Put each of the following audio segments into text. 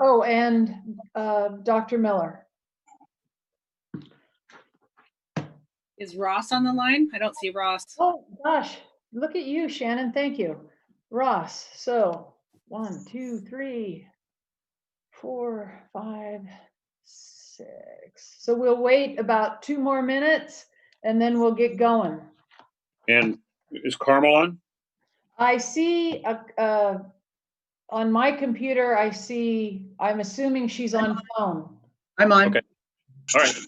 Oh, and Dr. Miller. Is Ross on the line? I don't see Ross. Oh, gosh. Look at you, Shannon. Thank you. Ross. So 1, 2, 3, 4, 5, 6. So we'll wait about 2 more minutes and then we'll get going. And is Carmel on? I see on my computer, I'm assuming she's on phone. I'm on. Okay. All right.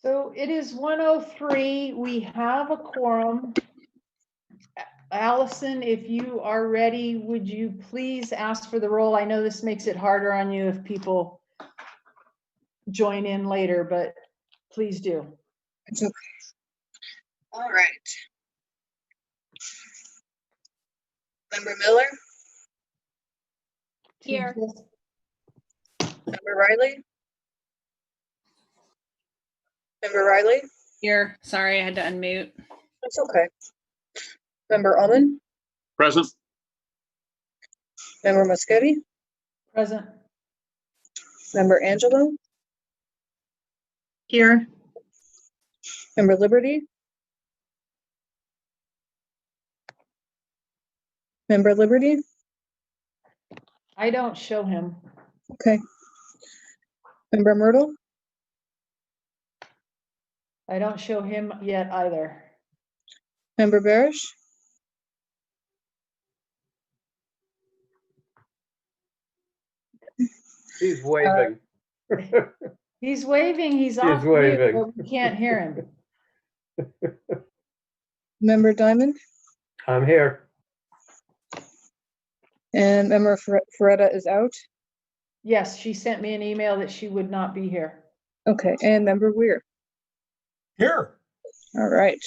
So it is 1:03. We have a quorum. Allison, if you are ready, would you please ask for the roll? I know this makes it harder on you if people join in later, but please do. It's okay. All right. Member Miller, Here. Member Riley. Member Riley. Here. Sorry, I had to unmute. That's okay. Member Ullman. Present. Member Moschetti. Present. Member Angelo. Here. Member Liberty. Member Liberty. I don't show him. Okay. Member Myrtle. I don't show him yet either. Member Barish. He's waving. He's waving. He's off mute, waving. but we can't hear him. Member Diamond. I'm here. And Member Ferretta is out. Yes, she sent me an email that she would not be here. Okay. And Member Weir. Here. All right.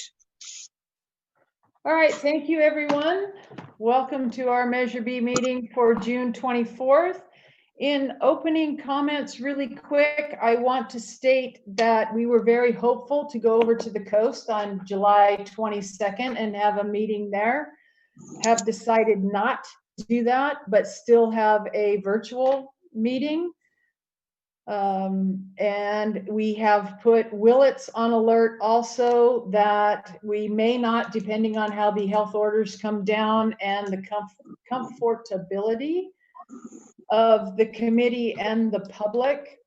All right, thank you, everyone. Welcome to our Measure B meeting for June 24th. In opening comments, really quick, I want to state that we were very hopeful to go over to the coast on July 22nd and have a meeting there. Have decided not to do that, but still have a virtual meeting. And we have put Willits on alert also that we may not, depending on how the health orders come down and the comfortability of the committee and the public,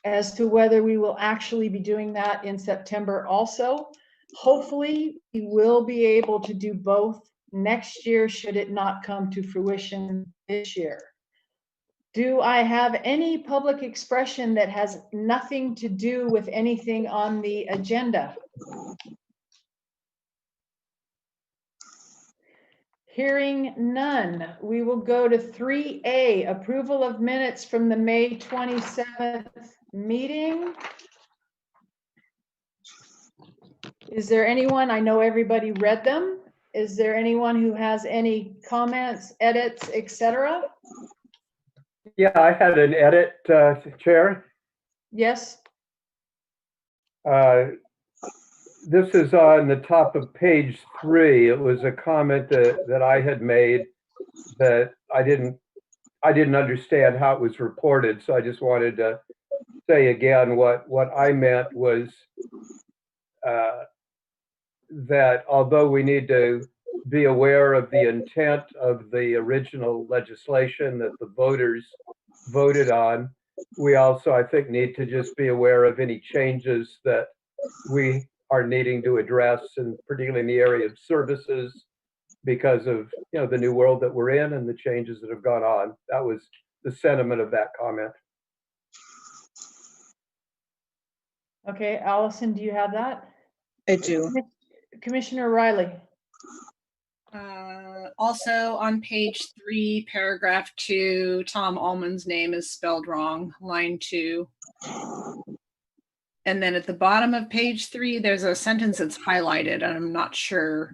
as to whether we will actually be doing that in September also. Hopefully, we will be able to do both next year, should it not come to fruition this year. Do I have any public expression that has nothing to do with anything on the agenda? Hearing none, we will go to 3A, approval of minutes from the May 27th meeting. Is there anyone, I know everybody read them. Is there anyone who has any comments, edits, etc.? Yeah, I had an edit, Chair. Yes. This is on the top of page 3. It was a comment that I had made that I didn't understand how it was reported. So I just wanted to say again what I meant was that although we need to be aware of the intent of the original legislation that the voters voted on, we also, I think, need to just be aware of any changes that we are needing to address, and particularly in the area of services, because of, the new world that we're in and the changes that have gone on. That was the sentiment of that comment. Okay, Allison, do you have that? I do. Commissioner Riley? Also on page 3, paragraph 2, Tom Ullman's name is spelled wrong, line 2. And then at the bottom of page 3, there's a sentence that's highlighted, and I'm not sure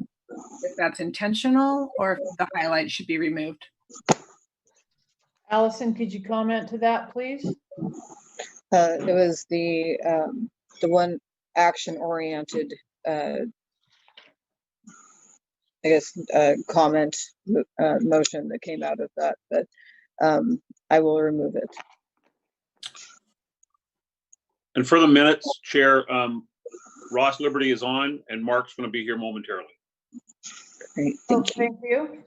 if that's intentional or if the highlight should be removed. Allison, could you comment to that, please? It was the one action-oriented, comment, motion that came out of that, but I will remove it. And for the minutes, Chair, Ross Liberty is on and Mark's going to be here momentarily. Great, Oh, thank you. thank you.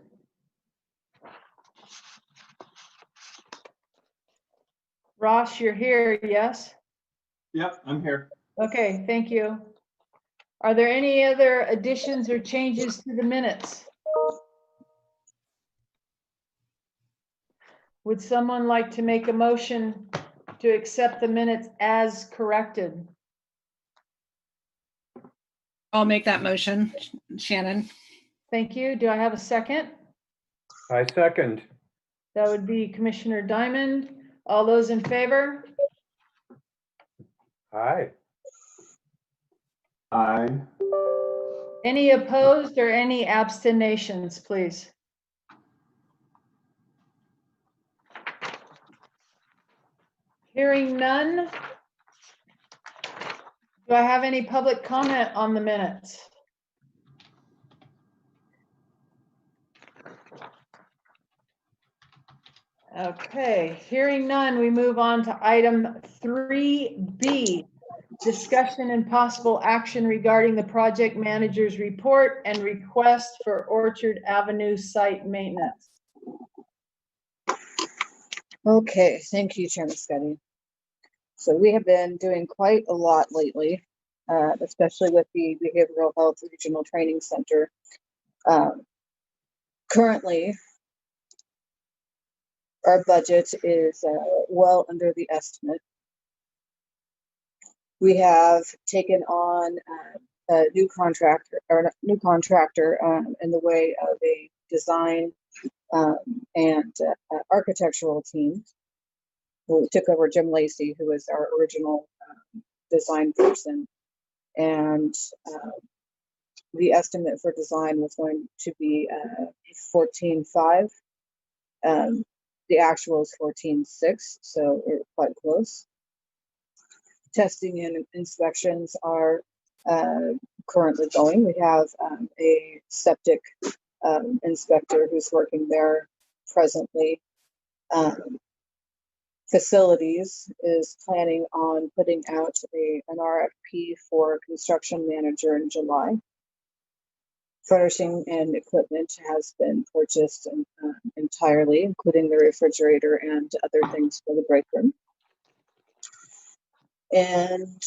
Ross, you're here, yes? Yep, I'm here. Okay, thank you. Are there any other additions or changes to the minutes? Would someone like to make a motion to accept the minutes as corrected? I'll make that motion, Shannon. Thank you. Do I have a second? I second. That would be Commissioner Diamond. All those in favor? Aye. Aye. Any opposed or any abstentions, please? Hearing none. Do I have any public comment on the minutes? Okay, hearing none, we move on to item 3B, discussion and possible action regarding the project manager's report and request for Orchard Avenue site maintenance. Okay, thank you, Chairman Scuddy. So we have been doing quite a lot lately, especially with the Behavioral Health Regional Training Center. Currently, our budget is well under the estimate. We have taken on a new contractor in the way of a design and architectural team. We took over Jim Lacey, who was our original design person, and the estimate for design was going to be $14,500. The actual is $14,600, so we're quite close. Testing and inspections are currently going. We have a septic inspector who's working there presently. Facilities is planning on putting out an RFP for construction manager in July. Furnishing and equipment has been purchased entirely, including the refrigerator and other things for the break room. And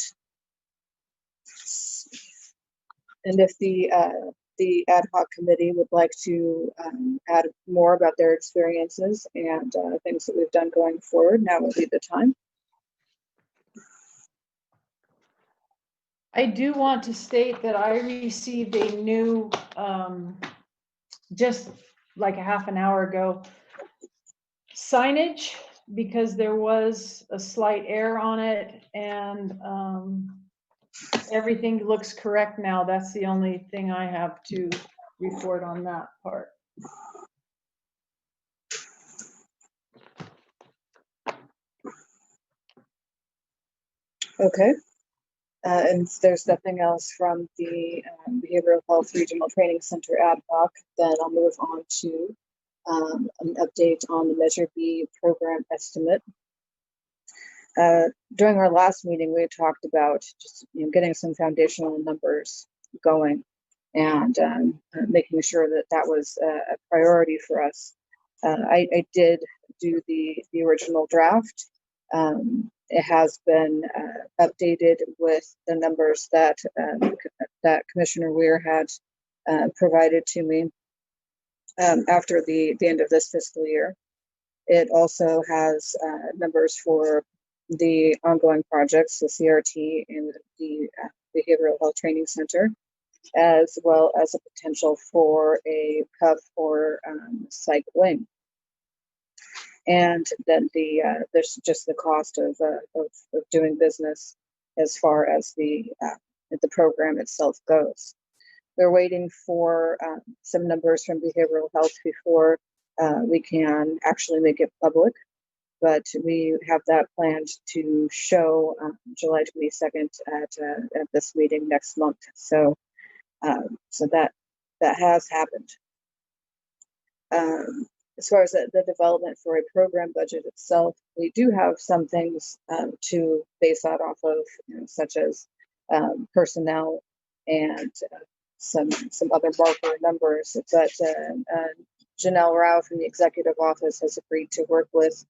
if the ad hoc committee would like to add more about their experiences and things that we've done going forward, now would be the time. I do want to state that I received a new, just like a half an hour ago, signage, because there was a slight error on it, and everything looks correct now. That's the only thing I have to report on that part. Okay. And if there's nothing else from the Behavioral Health Regional Training Center ad hoc, then I'll move on to an update on the Measure B program estimate. During our last meeting, we talked about just getting some foundational numbers going and making sure that that was a priority for us. I did do the original draft, and It has been updated with the numbers that that Commissioner Weir had provided to me after the end of this fiscal year. It also has numbers for the ongoing projects, the CRT and the Behavioral Health Training Center, as well as a potential for a CUF or psych wing. And then there's just the cost of doing business as far as the program itself goes. We're waiting for some numbers from behavioral health before we can actually make it public, but we have that planned to show July 22nd at this meeting next month. So that has happened. As far as the development for a program budget itself, we do have some things to base that off of, such as personnel and some other marker numbers. But Janelle Rao from the executive office has agreed to work with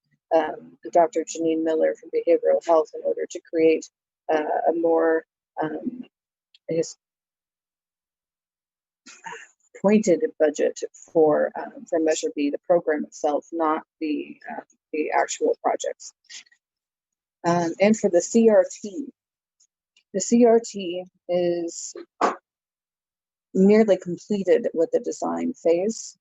Dr. Janine Miller from behavioral health in order to create a more pointed budget for Measure B, the program itself, not the actual projects. And for the CRT is nearly completed with the design phase.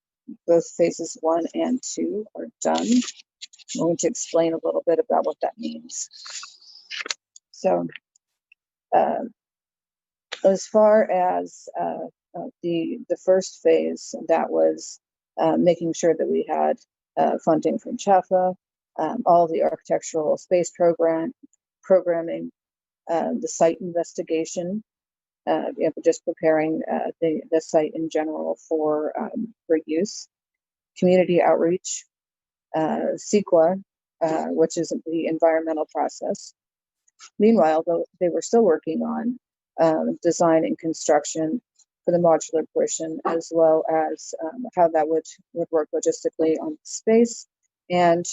Both phases 1 and 2 are done. I'm going to explain a little bit about what that means. So as far as the first phase, that was making sure that we had funding from CHAFA, all the architectural space programming, the site investigation, just preparing the site in general for use, community outreach, CEQA, which is the environmental process. Meanwhile, though, they were still working on design and construction for the modular portion, as well as how that would work logistically on space. And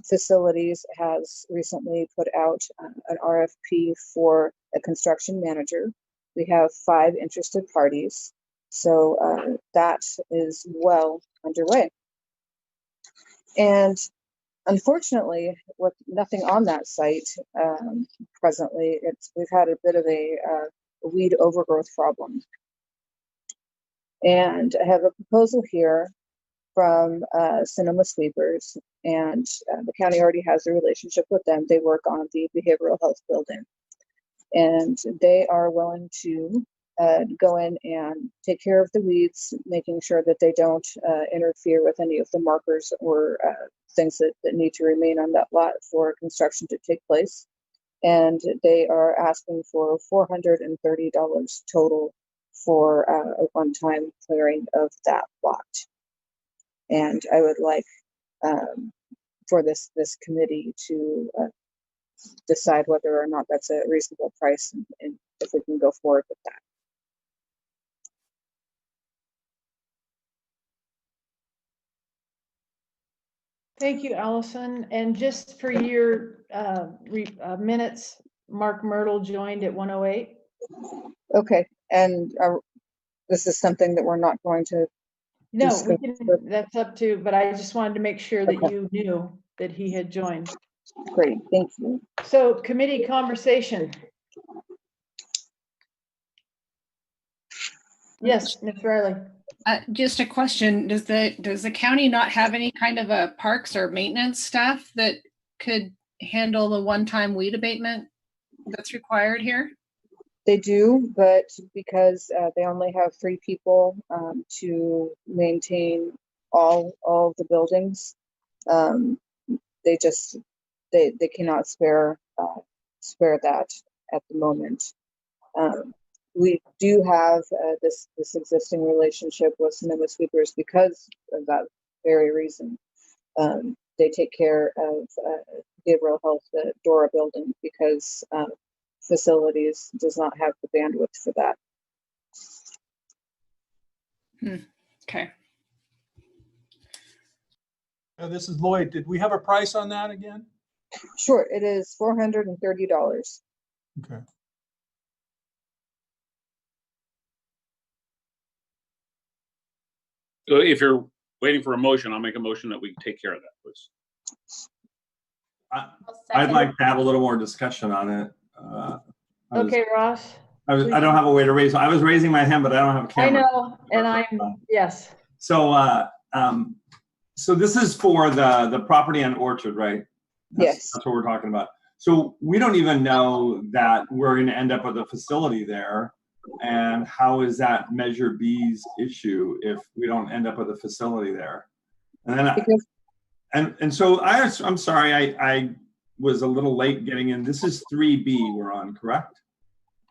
facilities has recently put out an RFP for a construction manager. We have 5 interested parties, so that is well underway. And unfortunately, with nothing on that site presently, we've had a bit of a weed overgrowth problem. And I have a proposal here from Sonoma Sweepers, and the county already has a relationship with them. They work on the behavioral health building, and they are willing to go in and take care of the weeds, making sure that they don't interfere with any of the markers or things that need to remain on that lot for construction to take place. And they are asking for $430 total for a one-time clearing of that lot. And I would like for this committee to decide whether or not that's a reasonable price and if we can go forward with that. Thank you, Allison. And just for your minutes, Mark Myrtle joined at 1:08. Okay, and this is something that we're not going to. No, we can, that's up to, but I just wanted to make sure that you knew that he had joined. Great, thank you. So committee conversation. Yes, Ms. Riley. Just a question, does the county not have any kind of a parks or maintenance staff that could handle the one-time weed abatement that's required here? They do, but because they only have 3 people to maintain all of the buildings, they cannot spare that at the moment. We do have this existing relationship with Sonoma Sweepers because of that very reason. They take care of behavioral health, the Dora building, because facilities does not have the bandwidth for that. Okay. This is Lloyd. Did we have a price on that again? Sure, it is $430. Okay. So if you're waiting for a motion, I'll make a motion that we take care of that, please. I'd like to have a little more discussion on it. Okay, Ross. I don't have a way to raise. I was raising my hand, but I don't have a I camera. know, and yes. So, so this is for the property on Orchard, right? Yes. That's what we're talking about. So we don't even know that we're going to end up with a facility there. And how is that Measure B's issue if we don't end up with a facility there? And then, and so I'm sorry, I was a little late getting in. This is 3B we're on, correct?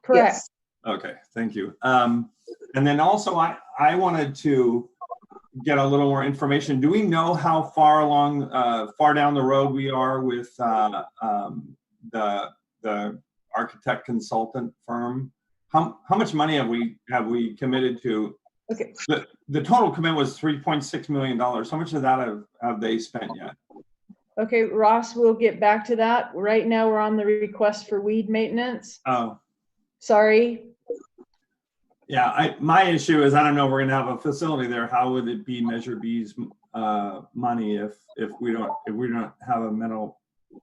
Correct. Yes. Okay, thank you. And then also I wanted to get a little more information. Do we know how far down the road we are with the architect consultant firm? How much money have we committed to? Okay. The total commitment was $3.6 million. How much of that have they spent yet? Okay, Ross, we'll get back to that. Right now, we're on the request for weed maintenance. Oh, Sorry. yeah. My issue is I don't know if we're gonna have a facility there. How would it be Measure B's money if we don't have a mental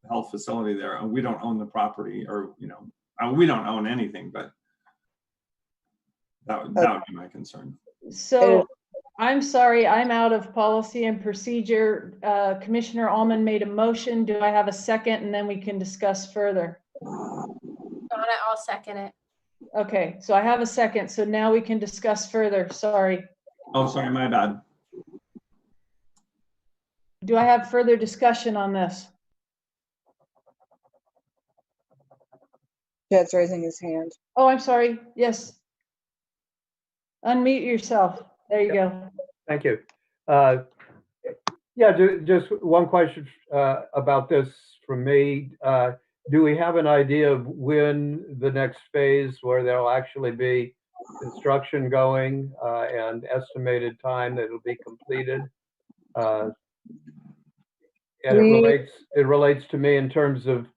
health facility there and we don't own the property, or we don't own anything, but that would be my concern. So I'm sorry, I'm out of policy and procedure. Commissioner Allman made a motion. Do I have a second? And then we can discuss further. Donna, I'll second it. Okay, so I have a second. So now we can discuss further. Sorry. Oh, sorry, my bad. Do I have further discussion on this? Chad's raising his hand. Oh, I'm sorry. Yes. Unmute yourself. There you go. Thank you. Yeah, just one question about this from me. Do we have an idea of when the next phase where there'll actually be construction going and estimated time that it'll be completed? And it relates to me in terms of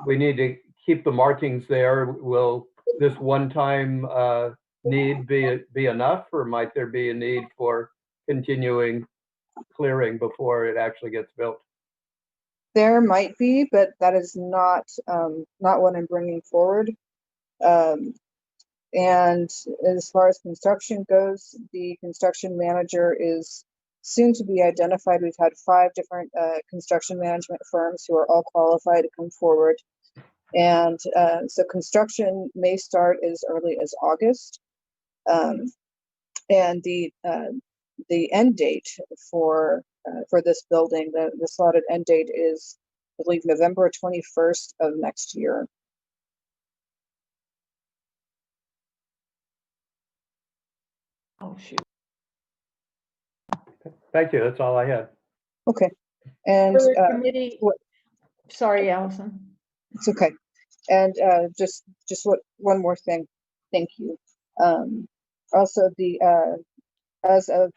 we need to keep the markings there. Will this one-time need be enough, or might there be a need for continuing clearing before it actually gets built? There might be, but that is not what I'm bringing forward. And as far as construction goes, the construction manager is soon to be identified. We've had 5 different construction management firms who are all qualified to come forward. And so construction may start as early as August. And the end date for this building, the slotted end date is, I believe, November 21st of next year. Oh, shoot. Thank you. That's all I had. Okay. And Further committee. Sorry, Allison. it's okay. And just one more thing. Thank you. Also, as of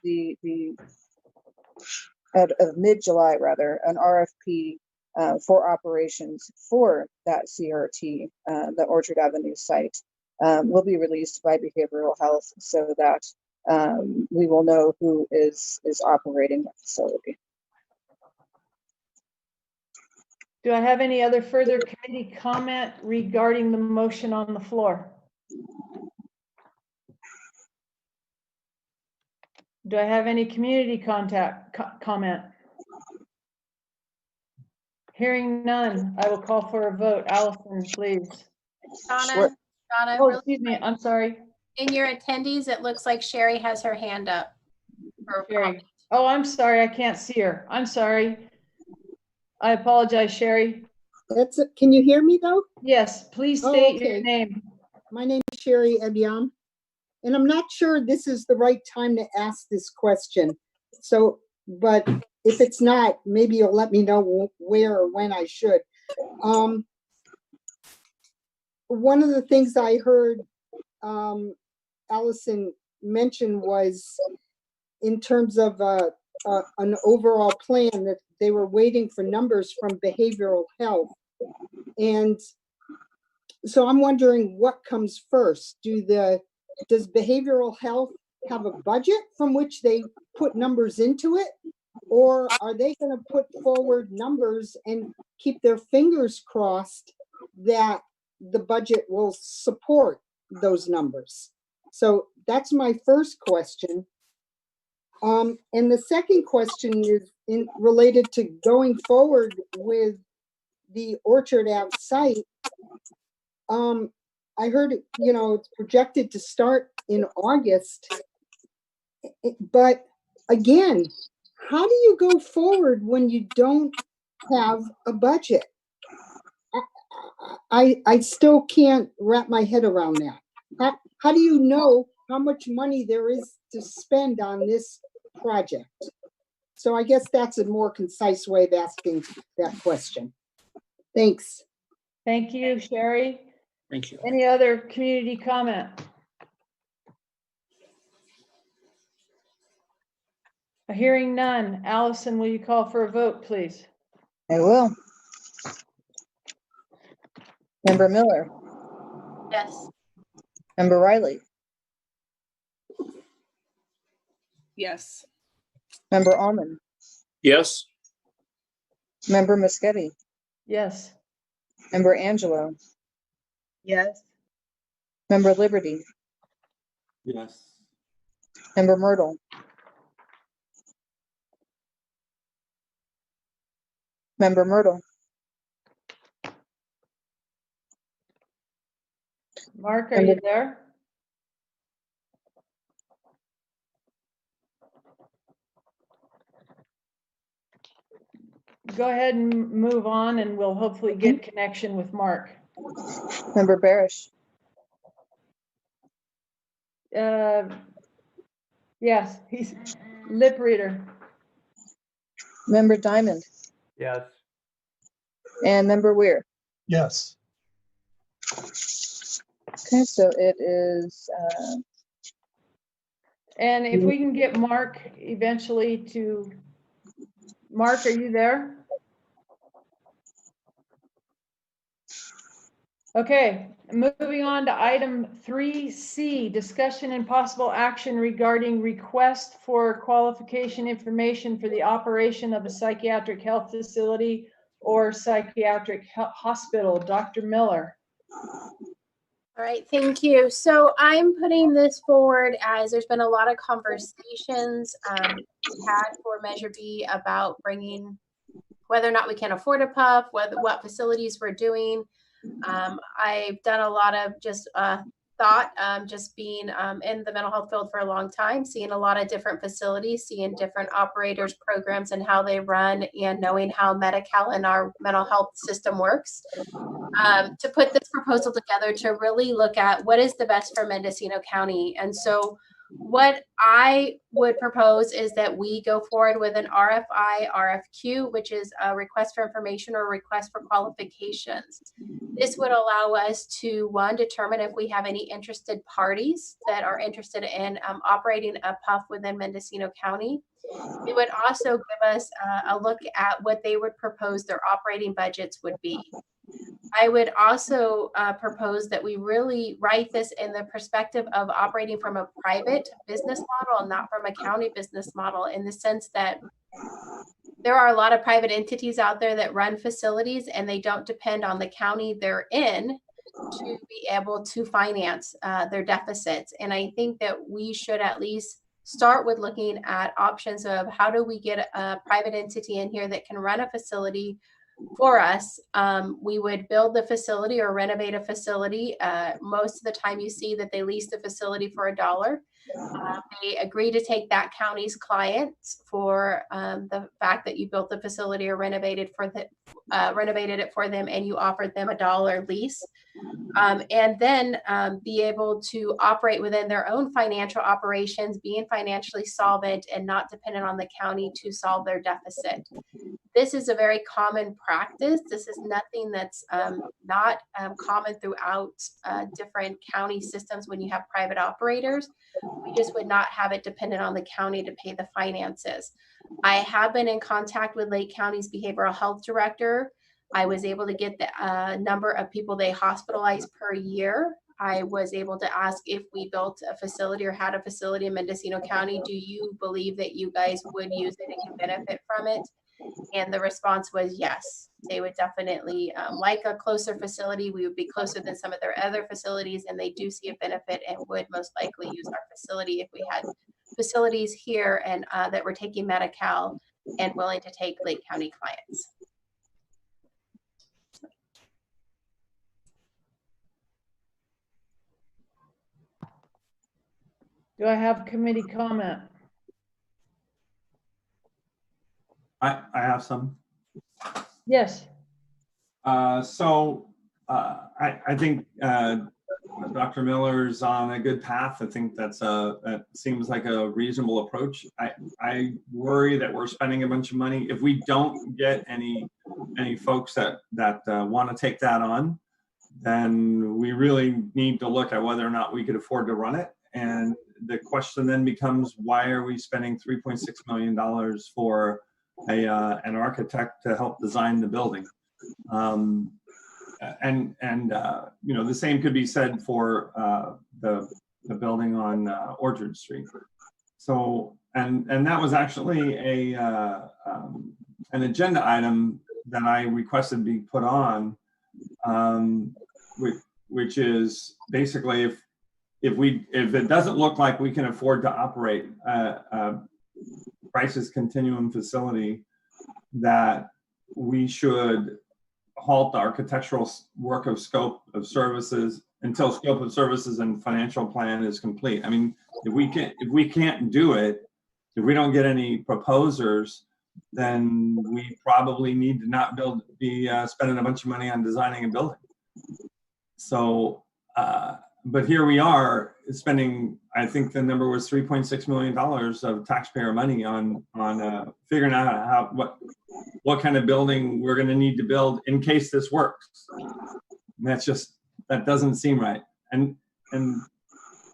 of mid-July, rather, an RFP for operations for that CRT, the Orchard Avenue site, will be released by Behavioral Health so that we will know who is operating the facility. Do I have any other further committee comment regarding the motion on the floor? Do I have any community comment? Hearing none, I will call for a vote. Allison, please. Donna, Sure. Donna, Oh, really excuse me, quick. I'm sorry. In your attendees, it looks like Sherry has her hand up. for Sherry. comment. Oh, I'm sorry, I can't see her. I'm sorry. I apologize, Sherry. Can you hear me though? Yes, please Oh, state your okay. name. My name is Sherry Ebiam, and I'm not sure this is the right time to ask this question. So, but if it's not, maybe you'll let me know where or when I should. One of the things I heard Allison mention was in terms of an overall plan that they were waiting for numbers from behavioral health. And so I'm wondering what comes first. Does behavioral health have a budget from which they put numbers into it? Or are they going to put forward numbers and keep their fingers crossed that the budget will support those numbers? So that's my first question. And the second question is related to going forward with the Orchard Ave site. I heard, it's projected to start in August. But again, how do you go forward when you don't have a budget? I still can't wrap my head around that. How do you know how much money there is to spend on this project? So I guess that's a more concise way of asking that question. Thanks. Thank you, Sherry. Thank you. Any other community comment? Hearing none. Allison, will you call for a vote, please? I will. Member Miller, Yes. Member Riley, Yes. Member Almond, Yes. Member Muschetti, Yes. Member Angelo, Yes. Member Liberty, Yes. Member Myrtle, Member Myrtle, Mark, are you there? Go ahead and move on and we'll hopefully get connection with Mark. Member Barish, Yes, he's lip reader. Member Diamond, Yes. and Member Weir. Yes. Okay, so it is, And if we can get Mark eventually to, Mark, are you there? Okay, moving on to item 3C, discussion and possible action regarding request for qualification information for the operation of a psychiatric health facility or psychiatric hospital. Dr. Miller. All right, thank you. So I'm putting this forward as there's been a lot of conversations we had for Measure B about bringing whether or not we can afford a PUF, what facilities we're doing. I've done a lot of just thought, just being in the mental health field for a long time, seeing a lot of different facilities, seeing different operators, programs, and how they run, and knowing how Medi-Cal and our mental health system works. To put this proposal together to really look at what is the best for Mendocino County. And so what I would propose is that we go forward with an RFI, RFQ, which is a request for information or request for qualifications. This would allow us to, one, determine if we have any interested parties that are interested in operating a PUF within Mendocino County. It would also give us a look at what they would propose their operating budgets would be. I would also propose that we really write this in the perspective of operating from a private business model and not from a county business model, in the sense that there are a lot of private entities out there that run facilities and they don't depend on the county they're in to be able to finance their deficits. And I think that we should at least start with looking at options of how do we get a private entity in here that can run a facility for us. We would build the facility or renovate a facility. Most of the time you see that they lease the facility for $1. They agree to take that county's clients for the fact that you built the facility or renovated it for them, and you offered them $1 lease. And then be able to operate within their own financial operations, being financially solvent and not dependent on the county to solve their deficit. This is a very common practice. This is nothing that's not common throughout different county systems when you have private operators. We just would not have it dependent on the county to pay the finances. I have been in contact with Lake County's behavioral health director. I was able to get the number of people they hospitalize per year. I was able to ask if we built a facility or had a facility in Mendocino County, do you believe that you guys would use it and can benefit from it? And the response was yes. They would definitely like a closer facility. We would be closer than some of their other facilities, and they do see a benefit and would most likely use our facility if we had facilities here and that were taking Medi-Cal and willing to take Lake County clients. Do I have committee comment? I have some. Yes. I think Dr. Miller's on a good path. I think that seems like a reasonable approach. I worry that we're spending a bunch of money. If we don't get any folks that want to take that on, then we really need to look at whether or not we could afford to run it. And the question then becomes, why are we spending $3.6 million for an architect to help design the building? The same could be said for the building on Orchard Street. So, and that was actually an agenda item that I requested be put on, which is basically if it doesn't look like we can afford to operate a crisis continuum facility, that we should halt the architectural work of scope of services until scope of services and financial plan is complete. I mean, if we can't do it, if we don't get any proposers, then we probably need to not be spending a bunch of money on designing a building. So, but here we are spending, I think the number was $3.6 million of taxpayer money on figuring out what kind of building we're going to need to build in case this works. And that doesn't seem right. And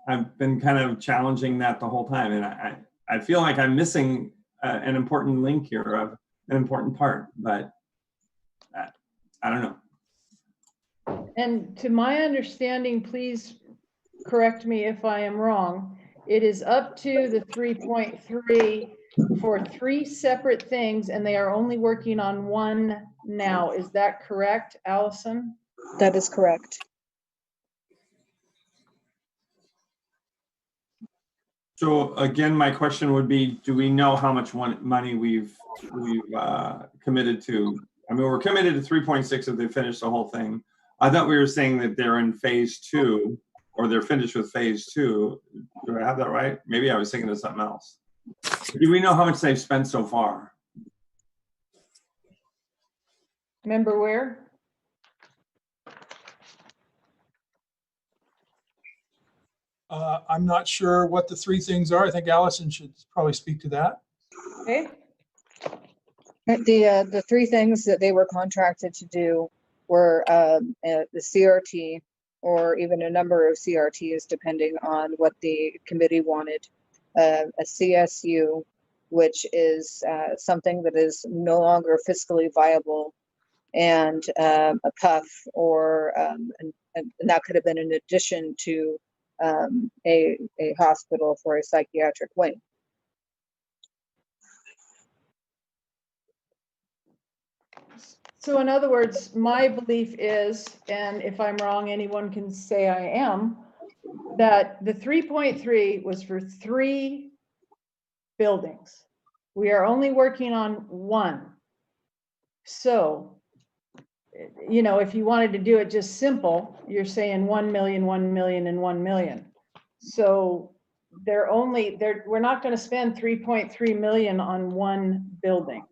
I've been kind of challenging that the whole time. And I feel like I'm missing an important link here of an important part, but I don't know. And to my understanding, please correct me if I am wrong, it is up to the 3.3 for 3 separate things, and they are only working on one now. Is that correct, Allison? That is correct. So again, my question would be, do we know how much money we've committed to? I mean, we're committed to 3.6 if they finish the whole thing. I thought we were saying that they're in phase 2, or they're finished with phase 2. Do I have that right? Maybe I was thinking of something else. Do we know how much they've spent so far? Member Ware? I'm not sure what the 3 things are. I think Allison should probably speak to that. Okay. The 3 things that they were contracted to do were the CRT, or even a number of CRTs, depending on what the committee wanted. A CSU, which is something that is no longer fiscally viable, and a PUF, or and that could have been in addition to a hospital for a psychiatric wing. So in other words, my belief is, and if I'm wrong, anyone can say I am, that the 3.3 was for 3 buildings. We are only working on 1. So, you know, if you wanted to do it just simple, you're saying 1 million, 1 million, and 1 million. So we're not going to spend 3.3 million on 1 building.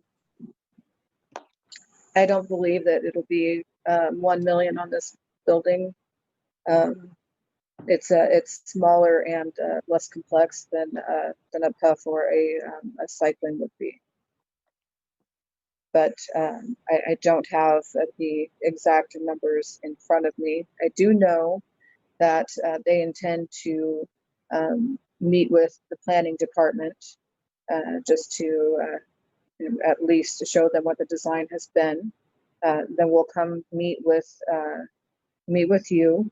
I don't believe that it'll be 1 million on this building. It's smaller and less complex than a PUF or a cycling would be. but I don't have the exact numbers in front of me. I do know that they intend to meet with the planning department just to at least to show them what the design has been. Then we'll come meet with you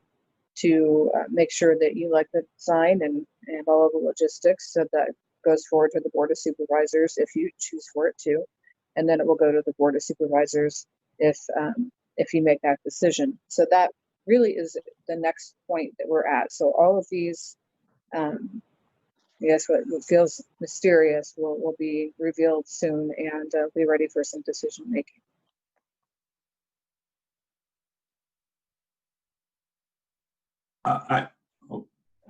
to make sure that you like the design and all of the logistics, so that goes forward to the Board of Supervisors if you choose for it to, and then it will go to the Board of Supervisors if you make that decision. So that really is the next point that we're at. So all of these, yes, what feels mysterious will be revealed soon, and be ready for some decision making.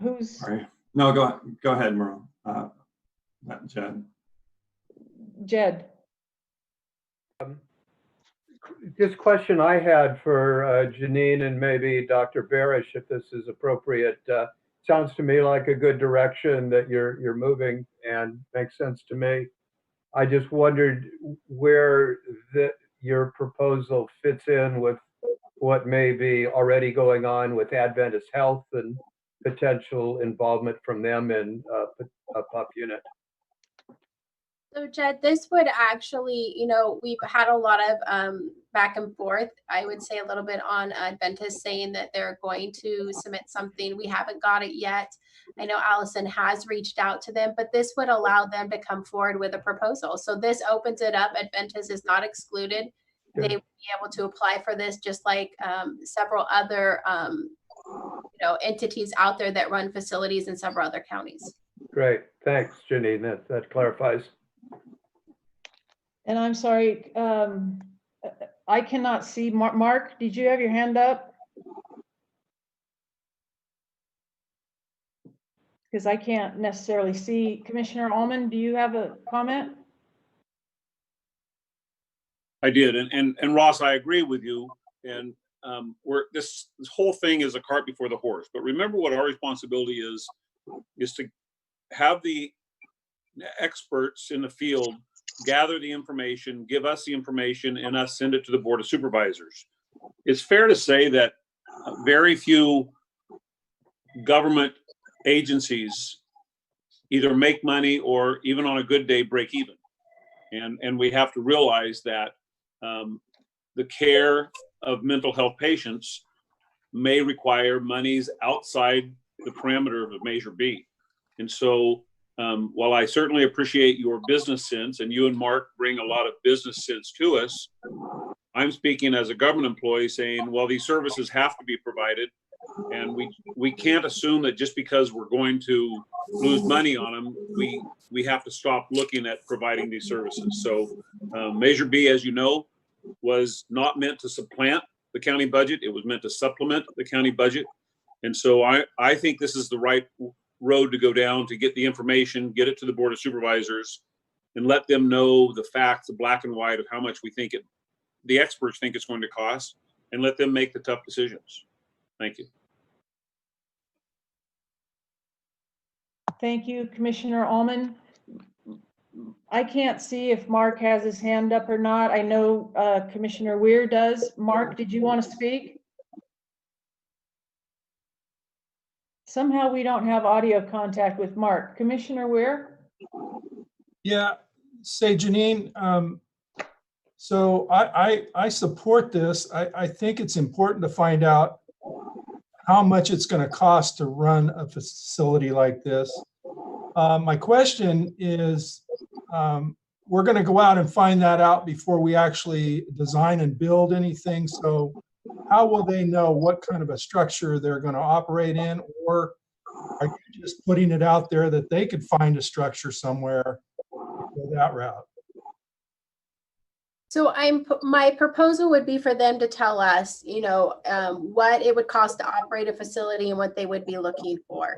Who's Sorry. No, go ahead, Merle. Jed. Jed? This question I had for Janine and maybe Dr. Barish, if this is appropriate, sounds to me like a good direction that you're moving, and makes sense to me. I just wondered where your proposal fits in with what may be already going on with Adventist Health and potential involvement from them in a PUP unit. So Jed, this would actually, we've had a lot of back and forth. I would say a little bit on Adventist saying that they're going to submit something. We haven't got it yet. I know Allison has reached out to them, but this would allow them to come forward with a proposal. So this opens it up. Adventist is not excluded. They would be able to apply for this just like several other entities out there that run facilities in several other counties. Great, thanks, Janine. That clarifies. And I'm sorry, I cannot see. Mark, did you have your hand up? Because I can't necessarily see. Commissioner Allman, do you have a comment? I did, and Ross, I agree with you. And this whole thing is a cart before the horse. But remember what our responsibility is to have the experts in the field gather the information, give us the information, and us send it to the Board of Supervisors. It's fair to say that very few government agencies either make money or even on a good day break even. And we have to realize that the care of mental health patients may require monies outside the parameter of a Measure B. And so while I certainly appreciate your business sense, and you and Mark bring a lot of business sense to us, I'm speaking as a government employee saying, well, these services have to be provided, and we can't assume that just because we're going to lose money on them, we have to stop looking at providing these services. So Measure B, as you know, was not meant to supplant the county budget. It was meant to supplement the county budget. And so I think this is the right road to go down, to get the information, get it to the Board of Supervisors, and let them know the facts, the black and white of how much we think the experts think it's going to cost, and let them make the tough decisions. Thank you. Thank you, Commissioner Allman. I can't see if Mark has his hand up or not. I know Commissioner Weir does. Mark, did you want to speak? Somehow we don't have audio contact with Mark. Commissioner Weir? Yeah, say Janine, so I support this. I think it's important to find out how much it's going to cost to run a facility like this. My question is, we're going to go out and find that out before we actually design and build anything. So how will they know what kind of a structure they're going to operate in? Or are you just putting it out there that they could find a structure somewhere and go that route? So my proposal would be for them to tell us, what it would cost to operate a facility and what they would be looking for.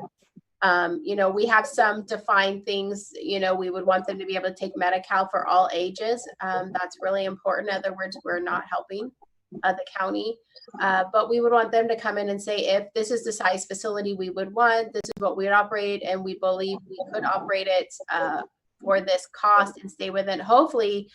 We have some defined things, we would want them to be able to take Medi-Cal for all ages. That's really important. In other words, we're not helping the county, but we would want them to come in and say, if this is the size facility we would want, this is what we would operate, and we believe we could operate it for this cost and stay within, hopefully,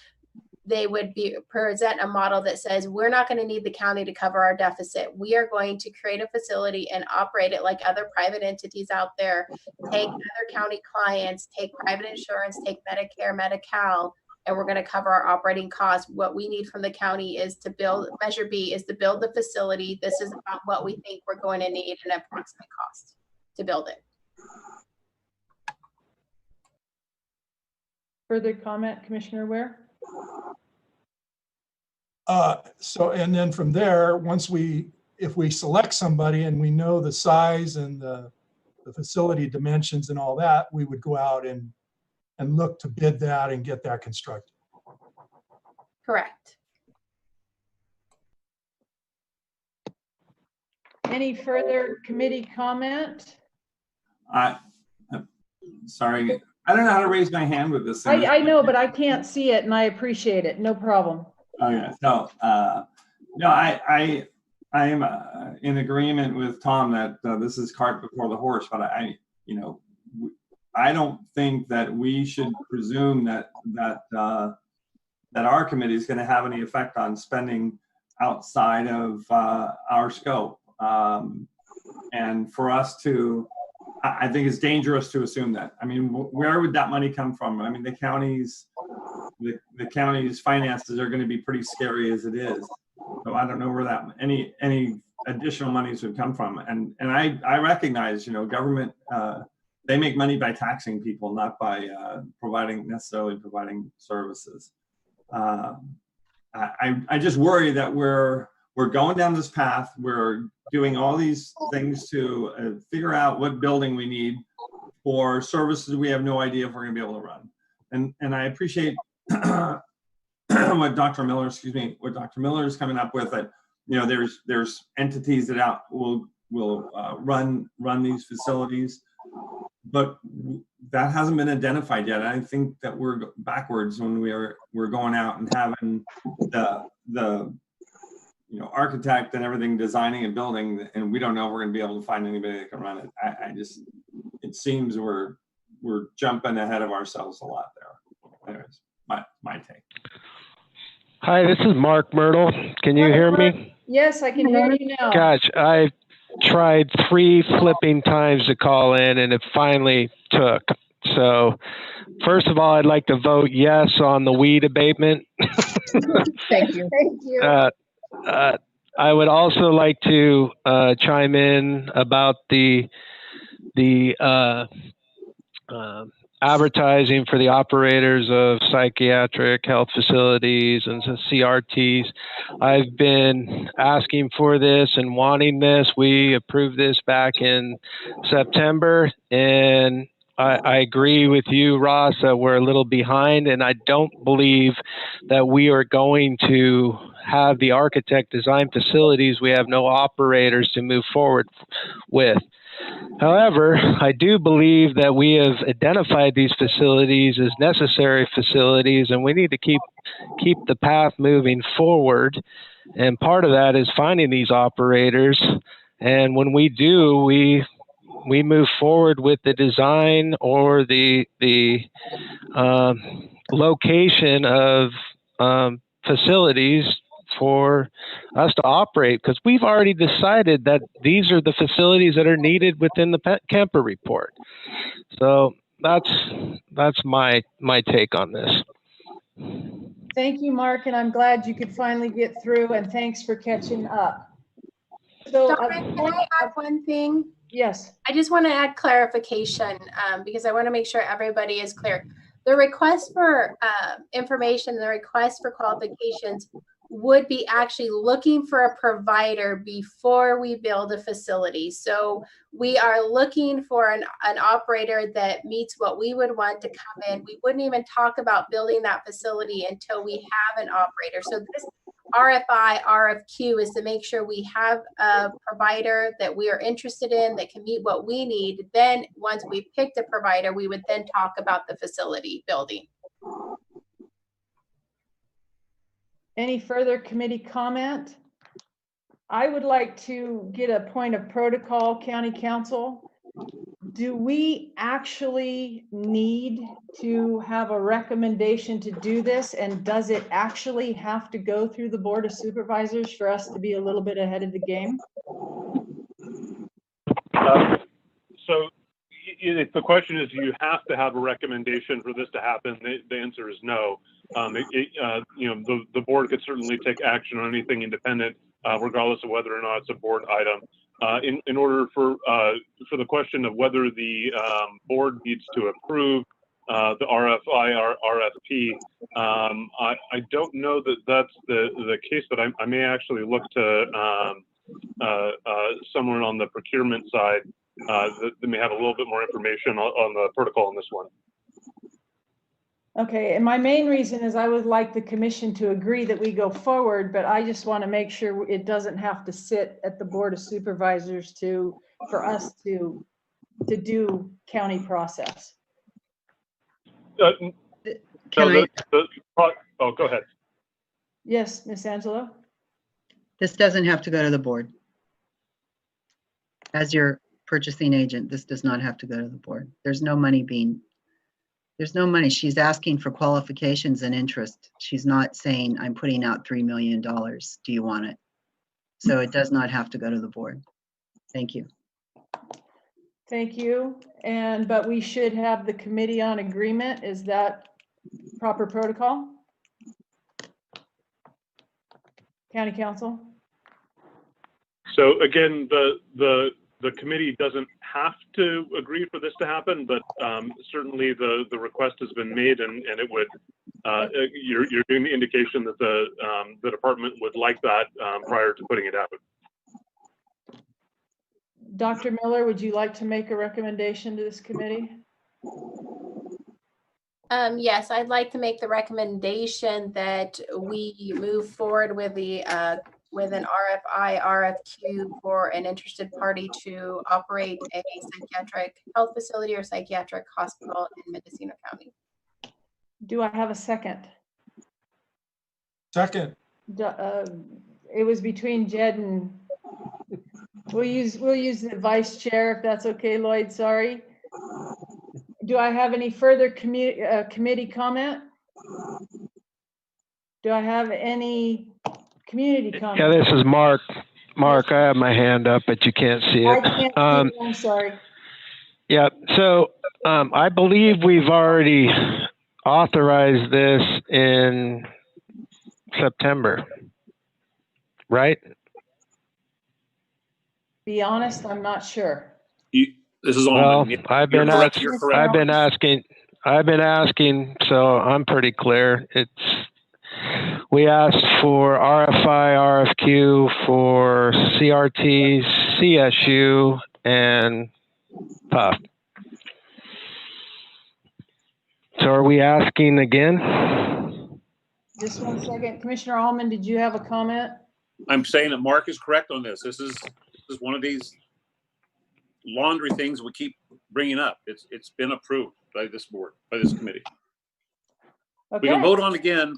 they would present a model that says, we're not going to need the county to cover our deficit. We are going to create a facility and operate it like other private entities out there, take other county clients, take private insurance, take Medicare, Medi-Cal, and we're going to cover our operating costs. What we need from the county is to build, Measure B is to build the facility. This is about what we think we're going to need and approximate cost to build it. Further comment, Commissioner Ware? So, and then from there, if we select somebody and we know the size and the facility dimensions and all that, we would go out and look to bid that and get that constructed. Correct. Any further committee comment? Sorry, I don't know how to raise my hand with this. I know, but I can't see it and I appreciate it. No problem. Okay, so no, I am in agreement with Tom that this is cart before the horse, but I don't think that we should presume that our committee is going to have any effect on spending outside of our scope. And for us to, I think it's dangerous to assume that. I mean, where would that money come from? I mean, the county's finances are going to be pretty scary as it is. So I don't know where that any additional monies would come from. And I recognize, government, they make money by taxing people, not by necessarily providing services. I just worry that we're going down this path. We're doing all these things to figure out what building we need for services we have no idea if we're going to be able to run. And I appreciate what Dr. Miller is coming up with. That there's entities that will run these facilities, but that hasn't been identified yet. I think that we're backwards when we're going out and having the architect and everything designing and building, and we don't know if we're going to be able to find anybody that can run it. It seems we're jumping ahead of ourselves a lot there. Anyways, my take. Hi, this is Mark Myrtle. Can you hear me? Yes, I can hear you now. Gosh, I've tried 3 flipping times to call in and it finally took. So first of all, I'd like to vote yes on the weed abatement. Thank you. Thank you. I would also like to chime in about the advertising for the operators of psychiatric health facilities and CRTs. I've been asking for this and wanting this. We approved this back in September, and I agree with you, Ross, that we're a little behind, and I don't believe that we are going to have the architect design facilities. We have no operators to move forward with. However, I do believe that we have identified these facilities as necessary facilities, and we need to keep the path moving forward. And part of that is finding these operators. And when we do, we move forward with the design or the location of facilities for us to operate, because we've already decided that these are the facilities that are needed within the Kemper report. So that's my take on this. Thank you, Mark, and I'm glad you could finally get through, and thanks for catching up. So, Donna, can I add one thing? Yes. I just want to add clarification because I want to make sure everybody is clear. The request for information, the request for qualifications would be actually looking for a provider before we build a facility. So we are looking for an operator that meets what we would want to come in. We wouldn't even talk about building that facility until we have an operator. So this RFI, RFQ is to make sure we have a provider that we are interested in that can meet what we need. Then once we've picked a provider, we would then talk about the facility building. Any further committee comment? I would like to get a point of protocol, County Council. Do we actually need to have a recommendation to do this? And does it actually have to go through the Board of Supervisors for us to be a little bit ahead of the game? So if the question is, do you have to have a recommendation for this to happen? The answer is no. The board could certainly take action on anything independent, regardless of whether or not it's a board item. In order for the question of whether the board needs to approve the RFI or RFP, I don't know that that's the case, but I may actually look to someone on the procurement side that may have a little bit more information on the protocol on this one. Okay, and my main reason is I would like the commission to agree that we go forward, but I just want to make sure it doesn't have to sit at the Board of Supervisors for us to do county process. Oh, go ahead. Yes, Ms. Angelo? This doesn't have to go to the board. As your purchasing agent, this does not have to go to the board. There's no money. She's asking for qualifications and interest. She's not saying, I'm putting out $3 million. Do you want it? So it does not have to go to the board. Thank you. Thank you. But we should have the committee on agreement. Is that proper protocol? County Council? So again, the committee doesn't have to agree for this to happen, but certainly the request has been made, and it would you're giving the indication that the department would like that prior to putting it out. Dr. Miller, would you like to make a recommendation to this committee? Yes, I'd like to make the recommendation that we move forward with with an RFI, RFQ for an interested party to operate a psychiatric health facility or psychiatric hospital in Mendocino County. Do I have a second? Second. It was between Jed and we'll use the vice chair if that's okay, Lloyd. Sorry. Do I have any further committee comment? Do I have any community comment? Yeah, this is Mark. Mark, I have my hand up, but you can't see it. I can't see it. I'm sorry. Yeah, so I believe we've already authorized this in September, right? Be honest, I'm not sure. This is on. Well, I've been asking, so I'm pretty clear. We asked for RFI, RFQ for CRT, CSU, and PUF. So are we asking again? Just one second. Commissioner Allman, did you have a comment? I'm saying that Mark is correct on this. This is one of these laundry things we keep bringing up. It's been approved by this board, by this committee. Okay. We can vote on again.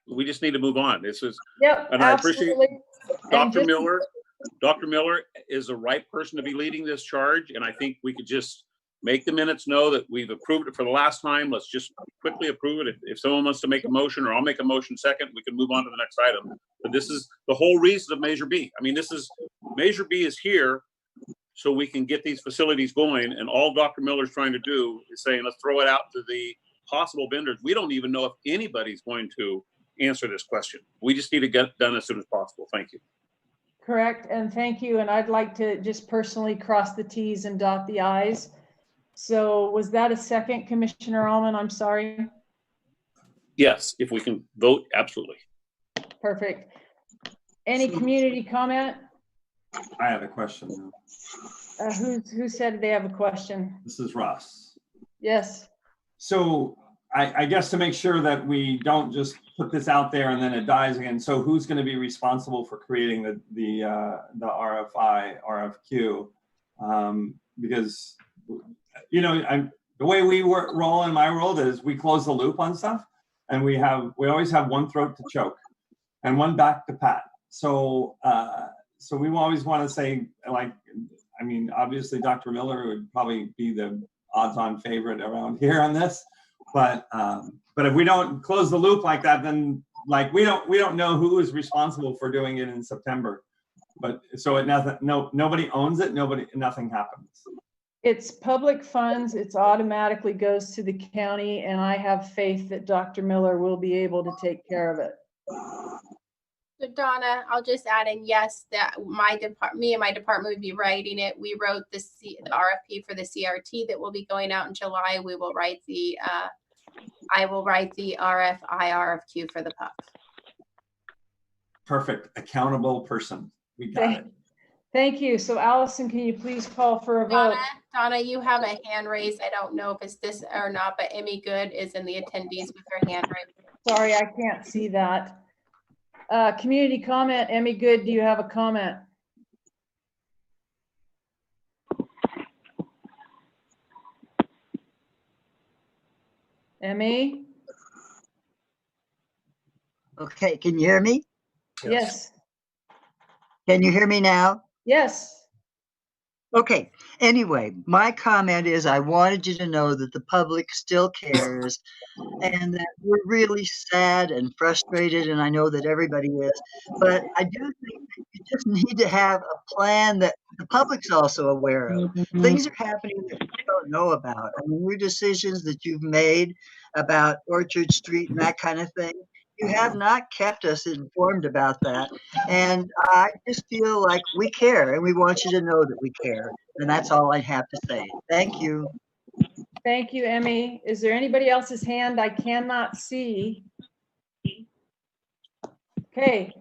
We just need to move on. This is, yep, and absolutely. I appreciate Dr. Miller. Dr. Miller is the right person to be leading this charge, and I think we could just make the minutes know that we've approved it for the last time. Let's just quickly approve it. If someone wants to make a motion, or I'll make a motion second, we can move on to the next item. But this is the whole reason of Measure B. I mean, Measure B is here so we can get these facilities going, and all Dr. Miller's trying to do is saying, let's throw it out to the possible vendors. We don't even know if anybody's going to answer this question. We just need to get it done as soon as possible. Thank you. Correct, and thank you. And I'd like to just personally cross the T's and dot the I's. So was that a second, Commissioner Allman? I'm sorry. Yes, if we can vote, absolutely. Perfect. Any community comment? I have a question. Who said they have a question? This is Russ. Yes. So I guess to make sure that we don't just put this out there and then it dies again. So who's going to be responsible for creating the RFI, RFQ? Because the way we roll in my world is we close the loop on stuff, and we always have one throat to choke and one back to pat. So we always want to say, like, I mean, obviously Dr. Miller would probably be the odds-on favorite around here on this, but if we don't close the loop like that, then like we don't know who is responsible for doing it in September. But so nobody owns it, nothing happens. It's public funds, it's automatically goes to the county, and I have faith that Dr. Miller will be able to take care of it. So Donna, I'll just add in, yes, that me and my department would be writing it. We wrote the RFP for the CRT that will be going out in July. We will write the, I will write the RFQ for the PUP. Perfect, accountable person. We got it. Thank you. So Allison, can you please call for a vote? Donna, you have a hand raised. I don't know if it's this or not, but Emmy Good is in the attendees with her hand raised. Sorry, I can't see that. Community comment, Emmy Good, do you have a comment? Emmy? Okay, can you hear me? Yes. Can you hear me now? Yes. Okay, anyway, my comment is I wanted you to know that the public still cares and that we're really sad and frustrated, and I know that everybody is, but I do think that you just need to have a plan that the public's also aware of. Things are happening that we don't know about. I mean, your decisions that you've made about Orchard Street and that kind of thing, you have not kept us informed about that. And I just feel like we care and we want you to know that we care. And that's all I have to say. Thank you. Thank you, Emmy. Is there anybody else's hand I cannot see? Okay,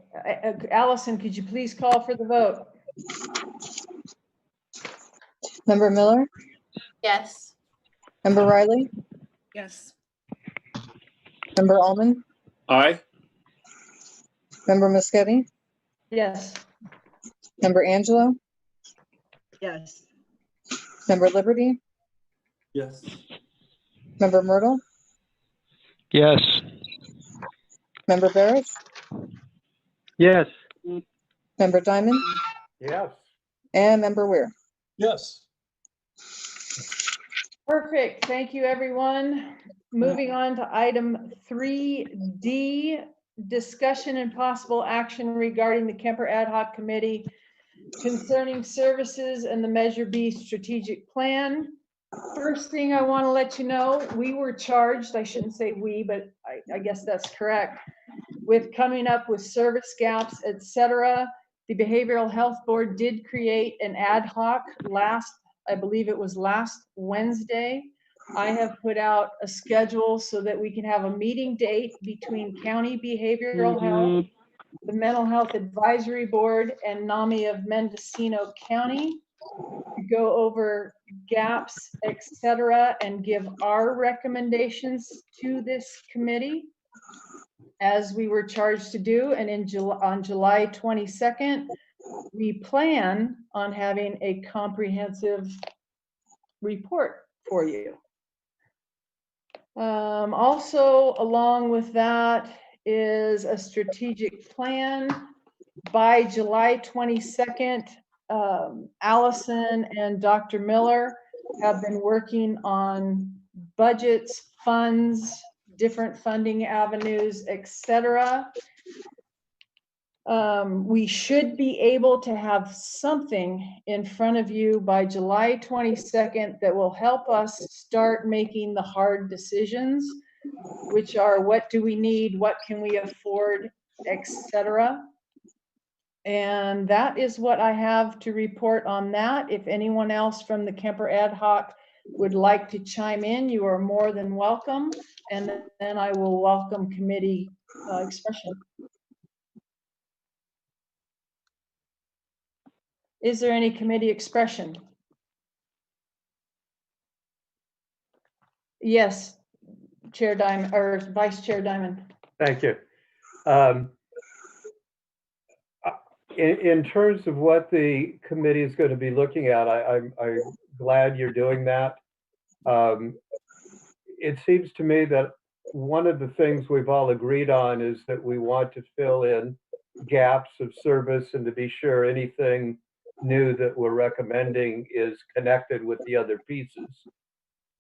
Allison, could you please call for the vote? Member Miller, Yes. Member Riley, Yes. Member Almond, Aye. Member Muschetti, Yes. Member Angelo, Yes. Member Liberty, Yes. Member Myrtle, Yes. Member Barrett, Yes. Member Diamond, Yes. and Member Weir. Yes. Perfect. Thank you, everyone. Moving on to item 3D, discussion and possible action regarding the Kemper Ad Hoc Committee concerning services and the Measure B strategic plan. First thing I want to let you know, we were charged, I shouldn't say we, but I guess that's correct, with coming up with service gaps, etc. The Behavioral Health Board did create an ad hoc I believe it was last Wednesday. I have put out a schedule so that we can have a meeting date between County Behavioral Health, the Mental Health Advisory Board, and NAMI of Mendocino County to go over gaps, etc., and give our recommendations to this committee as we were charged to do. And on July 22nd, we plan on having a comprehensive report for you. Also, along with that is a strategic plan. By July 22nd, Allison and Dr. Miller have been working on budgets, funds, different funding avenues, etc. We should be able to have something in front of you by July 22nd that will help us start making the hard decisions, which are what do we need, what can we afford, etc. And that is what I have to report on that. If anyone else from the Kemper Ad Hoc would like to chime in, you are more than welcome. And then I will welcome committee expression. Is there any committee expression? Yes, Chair Diamond, or Vice Chair Diamond. Thank you. In terms of what the committee is going to be looking at, I'm glad you're doing that. It seems to me that one of the things we've all agreed on is that we want to fill in gaps of service and to be sure anything new that we're recommending is connected with the other pieces.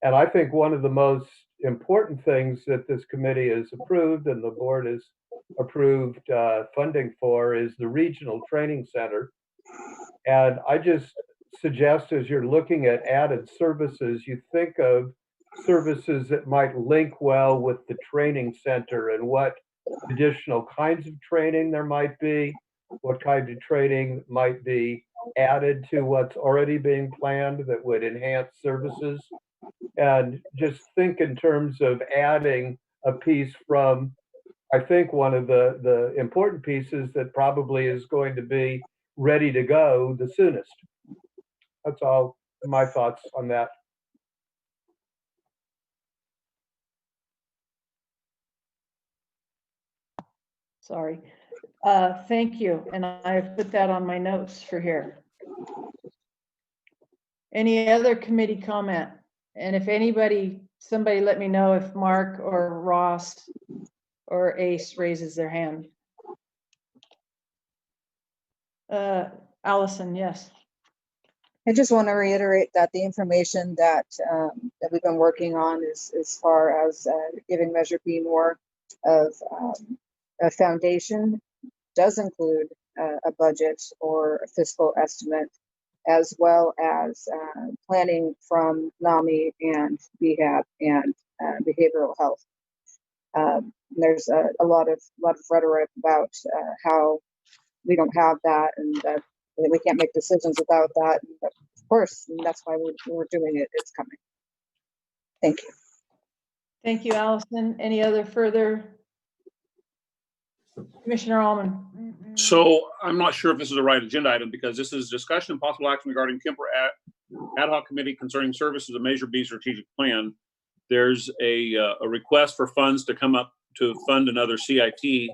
And I think one of the most important things that this committee has approved and the board has approved funding for is the regional training center. And I just suggest, as you're looking at added services, you think of services that might link well with the training center and what additional kinds of training there might be, what kind of training might be added to what's already being planned that would enhance services. And just think in terms of adding a piece from, I think, one of the important pieces that probably is going to be ready to go the soonest. That's all my thoughts on that. Sorry. Thank you. And I've put that on my notes for here. Any other committee comment? And if somebody let me know if Mark or Ross or Ace raises their hand. Allison, yes. I just want to reiterate that the information that that we've been working on is as far as giving Measure B more of a foundation does include a budget or a fiscal estimate, as well as planning from NAMI and BHAB and behavioral health. There's a lot of rhetoric about how we don't have that and that we can't make decisions without that. But of course, and that's why we're doing it. It's coming. Thank you. Thank you, Allison. Any other further? Commissioner Allman. So I'm not sure if this is the right agenda item because this is discussion and possible action regarding Kemper ad hoc committee concerning services of Measure B strategic plan. There's a request for funds to come up to fund another CIT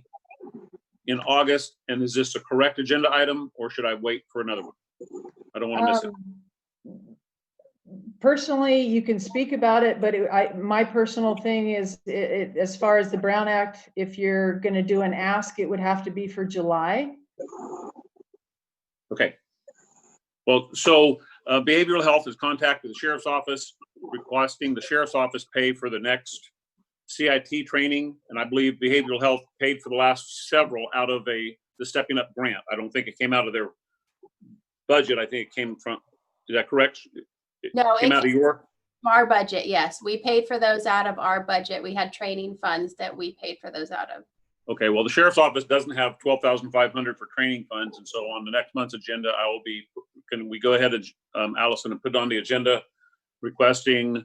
in August. And is this a correct agenda item or should I wait for another one? I don't want to miss it. Personally, you can speak about it, but my personal thing is, as far as the Brown Act, if you're going to do an ask, it would have to be for July. Okay. Well, so behavioral health has contacted the sheriff's office requesting the sheriff's office pay for the next CIT training. And I believe behavioral health paid for the last several out of the Stepping Up grant. I don't think it came out of their budget. I think it came from, is that correct? No, it came out of your? Our budget, yes. We paid for those out of our budget. We had training funds that we paid for those out of. Okay, well, the sheriff's office doesn't have $12,500 for training funds. And so on the next month's agenda, can we go ahead and, Allison, and put it on the agenda requesting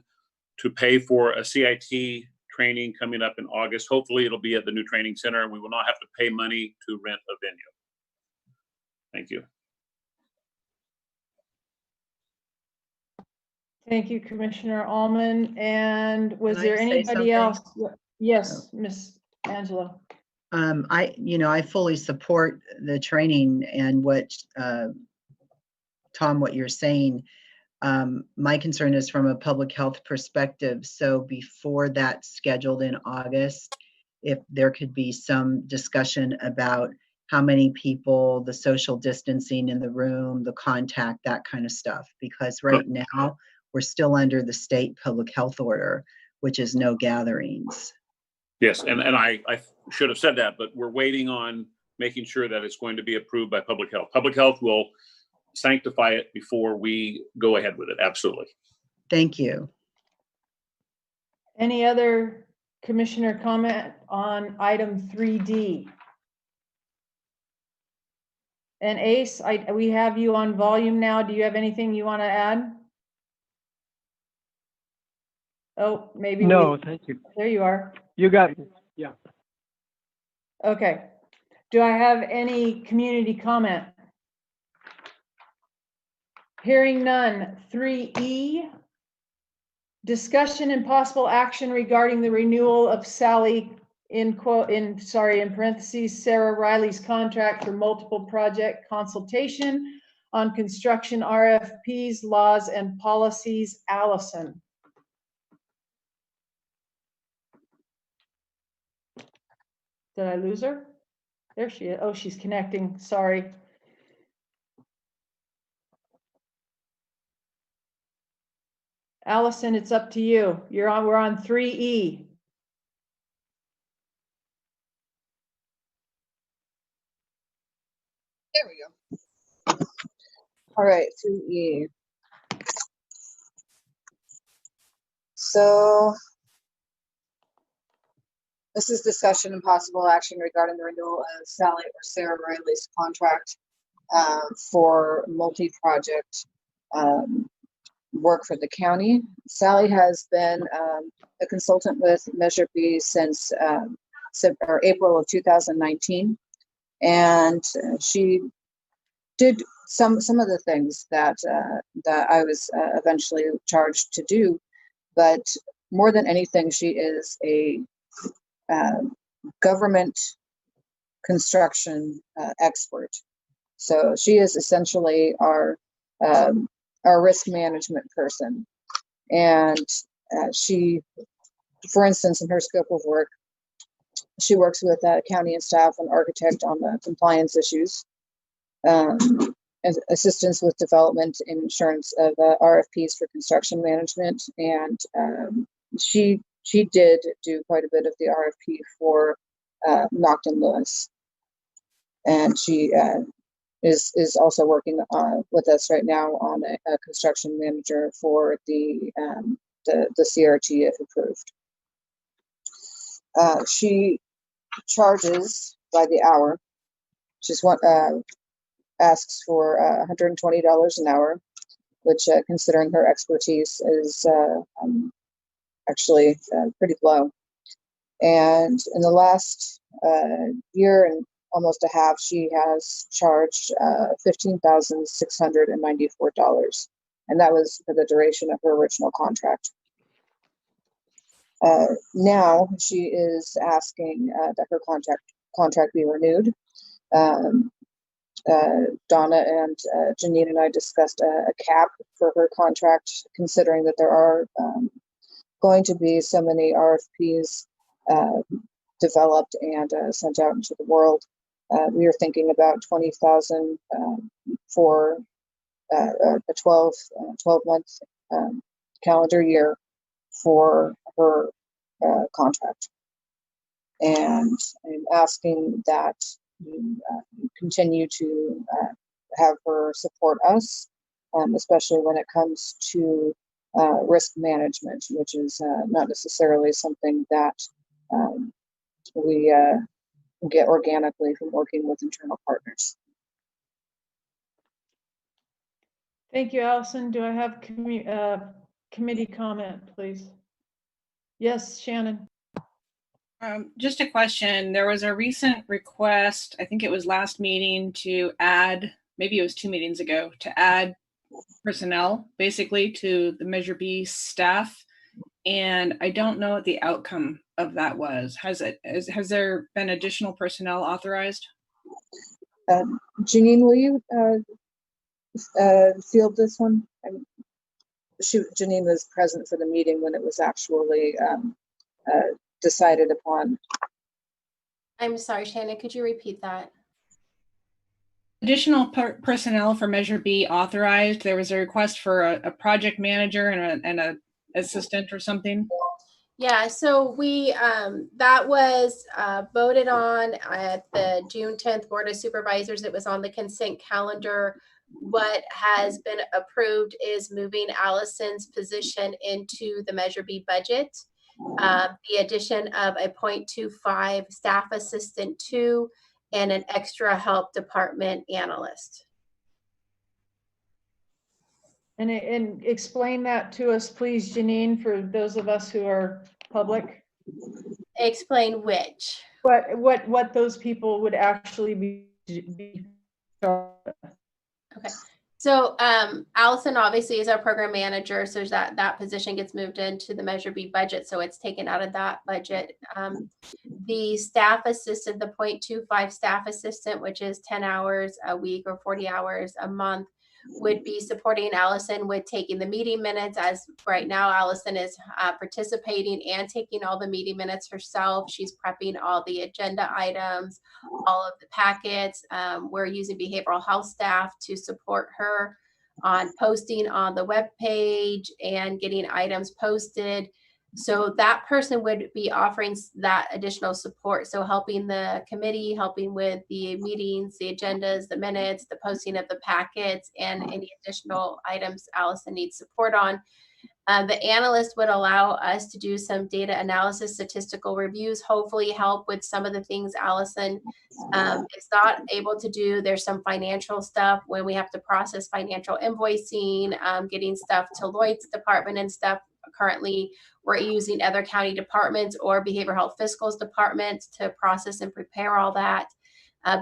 to pay for a CIT training coming up in August. Hopefully it'll be at the new training center and we will not have to pay money to rent a venue. Thank you. Thank you, Commissioner Allman. And was there Can I say anybody something? else? Yes, Miss Angela. I fully support the training and what, Tom, what you're saying. My concern is from a public health perspective. So before that's scheduled in August, if there could be some discussion about how many people, the social distancing in the room, the contact, that kind of stuff. Because right now we're still under the state public health order, which is no gatherings. Yes, and I should have said that, but we're waiting on making sure that it's going to be approved by public health. Public health will sanctify it before we go ahead with it. Absolutely. Thank you. Any other commissioner comment on item 3D? And Ace, we have you on volume now. Do you have anything you want to add? Oh, maybe. No, thank you. There you are. You got it. Yeah. Okay. Do I have any community comment? Hearing none. 3E, discussion and possible action regarding the renewal of Sally, in parentheses, Sarah Riley's contract for multiple project consultation on construction RFPs, laws, and policies. Allison. Did I lose her? There she is. Oh, she's connecting. Sorry. Allison, it's up to you. We're on 3E. There we go. All right, 2E. So this is discussion and possible action regarding the renewal of Sally or Sarah Riley's contract for multi-project work for the county. Sally has been a consultant with Measure B since April of 2019, and she did some of the things that I was eventually charged to do, but more than anything, she is a government construction expert. So she is essentially our risk management person. And she, for instance, in her scope of work, she works with county and staff and architect on the compliance issues, assistance with development and insurance of RFPs for construction management. And she did do quite a bit of the RFP for Nocton Lewis. And she is also working with us right now on a construction manager for the CRT if approved. She charges by the hour. She's asks for $120 an hour, which considering her expertise is actually pretty low. And in the last year and almost a half, she has charged $15,694, and that was for the duration of her original contract. Now she is asking that her contract be renewed. Donna and Janine and I discussed a cap for her contract, considering that there are going to be so many RFPs developed and sent out into the world. We are thinking about $20,000 for a 12-month calendar year for her contract. And I'm asking that you continue to have her support us, especially when it comes to risk management, which is not necessarily something that we get organically from working with internal partners. Thank you, Allison. Do I have committee comment, please? Yes, Shannon. Just a question. There was a recent request, I think it was last meeting, to add, maybe it was 2 meetings ago, to add personnel basically to the Measure B staff. And I don't know what the outcome of that was. Has there been additional personnel authorized? Janine, will you field this one? Janine was present for the meeting when it was actually decided upon. I'm sorry, Shannon, could you repeat that? Additional personnel for Measure B authorized. There was a request for a project manager and a assistant or something. Yeah, so we that was voted on at the June 10th Board of Supervisors. It was on the consent calendar. What has been approved is moving Allison's position into the Measure B budget. The addition of a 0.25 staff assistant 2 and an extra help department analyst. And explain that to us, please, Janine, for those of us who are public. Explain which? What those people would actually be. Okay. So Allison obviously is our program manager, so that position gets moved into the Measure B budget, so it's taken out of that budget. The staff assistant, the 0.25 staff assistant, which is 10 hours a week or 40 hours a month, would be supporting Allison with taking the meeting minutes. As right now, Allison is participating and taking all the meeting minutes herself. She's prepping all the agenda items, all of the packets. We're using behavioral health staff to support her. on posting on the web page and getting items posted. So that person would be offering that additional support. So helping the committee, helping with the meetings, the agendas, the minutes, the posting of the packets, and any additional items Allison needs support on. The analyst would allow us to do some data analysis, statistical reviews, hopefully help with some of the things Allison is not able to do. There's some financial stuff when we have to process financial invoicing, getting stuff to Lloyd's department and stuff. Currently, we're using other county departments or behavioral health fiscals departments to process and prepare all that.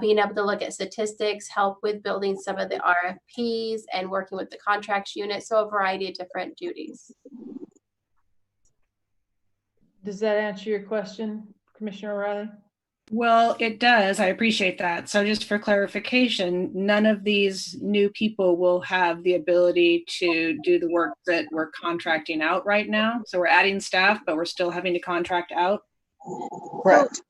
Being able to look at statistics, help with building some of the RFPs and working with the contracts unit. So a variety of different duties. Does that answer your question, Commissioner O'Reilly? Well, it does. I appreciate that. So just for clarification, none of these new people will have the ability to do the work that we're contracting out right now. So we're adding staff, but we're still having to contract out. Correct.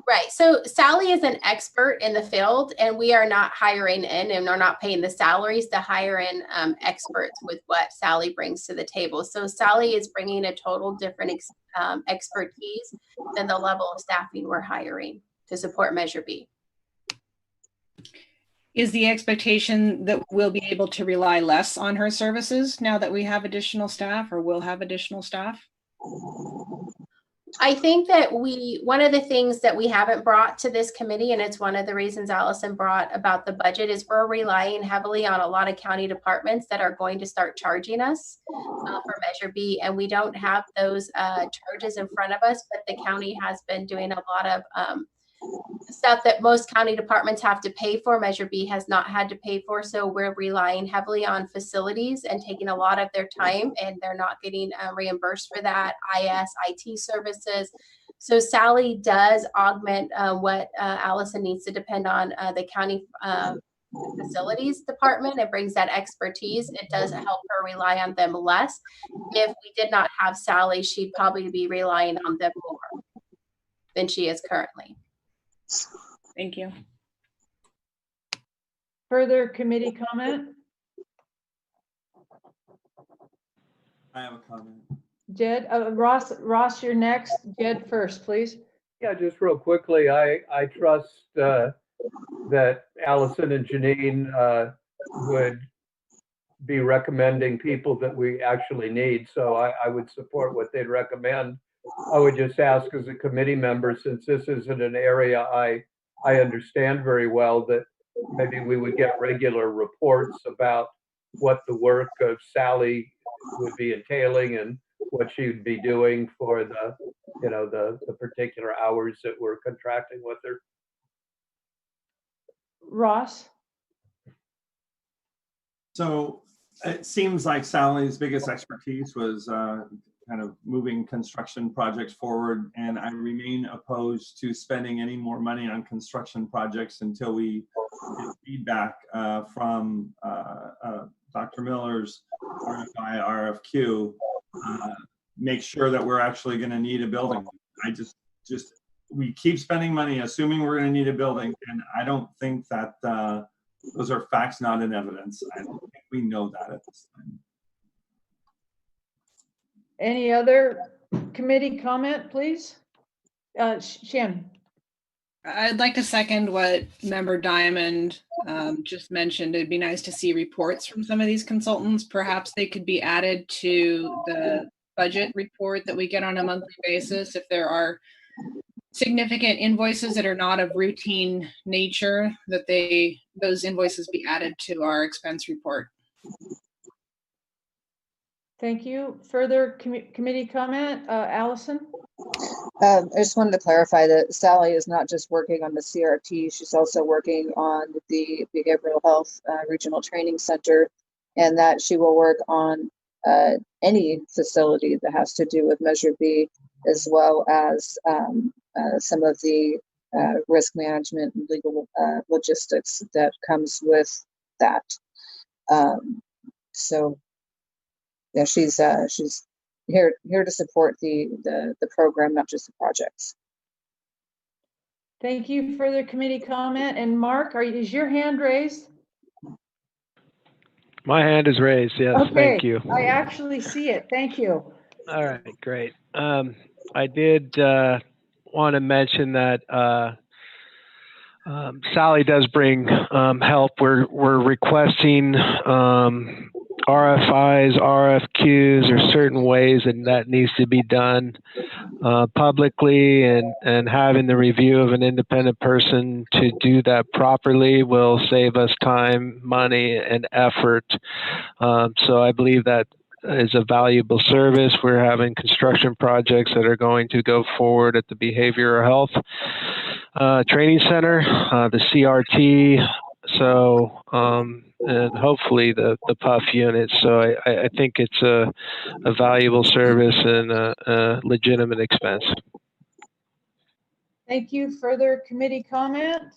Right. So Sally is an expert in the field, and we are not hiring in and are not paying the salaries to hire in experts with what Sally brings to the table. So Sally is bringing a total different expertise than the level of staffing we're hiring to support Measure B. Is the expectation that we'll be able to rely less on her services now that we have additional staff, or will have additional staff? I think that one of the things that we haven't brought to this committee, and it's one of the reasons Allison brought about the budget, is we're relying heavily on a lot of county departments that are going to start charging us for Measure B, and we don't have those charges in front of us, but the county has been doing a lot of stuff that most county departments have to pay for. Measure B has not had to pay for, so we're relying heavily on facilities and taking a lot of their time, and they're not getting reimbursed for that. IT services. So Sally does augment what Allison needs to depend on the county facilities department. It brings that expertise. It does help her rely on them less. If we did not have Sally, she'd probably be relying on them more than she is currently. Thank you. Further committee comment? I have a comment. Jed, Ross, you're next. Jed first, please. Yeah, just real quickly, I trust that Allison and Janine would be recommending people that we actually need. So I would support what they'd recommend. I would just ask as a committee member, since this isn't an area I understand very well, that maybe we would get regular reports about what the work of Sally would be entailing and what she would be doing for the particular hours that we're contracting with her. Ross? So it seems like Sally's biggest expertise was kind of moving construction projects forward, and I remain opposed to spending any more money on construction projects until we get feedback from Dr. Miller's RFI RFQ. Make sure that we're actually going to need a building. We keep spending money assuming we're going to need a building, and I don't think that those are facts, not in evidence. I don't think we know that at this time. Any other committee comment, please? Shannon. I'd like to second what Member Diamond just mentioned. It'd be nice to see reports from some of these consultants. Perhaps they could be added to the budget report that we get on a monthly basis. If there are significant invoices that are not of routine nature, that those invoices be added to our expense report. Thank you. Further committee comment, Allison? I just wanted to clarify that Sally is not just working on the CRT, she's also working on the Behavioral Health Regional Training Center, and that she will work on any facility that has to do with Measure B, as well as some of the risk management and legal logistics that comes with that. So yeah, she's here to support the program, not just the projects. Thank you. Further committee comment. And Mark, is your hand raised? My hand is raised. Yes, Okay, thank you. I actually see it. Thank you. All right, great. I did want to mention that Sally does bring help. We're requesting RFIs, RFQs, or certain ways that needs to be done publicly, and having the review of an independent person to do that properly will save us time, money, and effort. So I believe that is a valuable service. We're having construction projects that are going to go forward at the Behavioral Health Training Center, the CRT, so and hopefully the PUF unit. So I think it's a valuable service and a legitimate expense. Thank you. Further committee comment?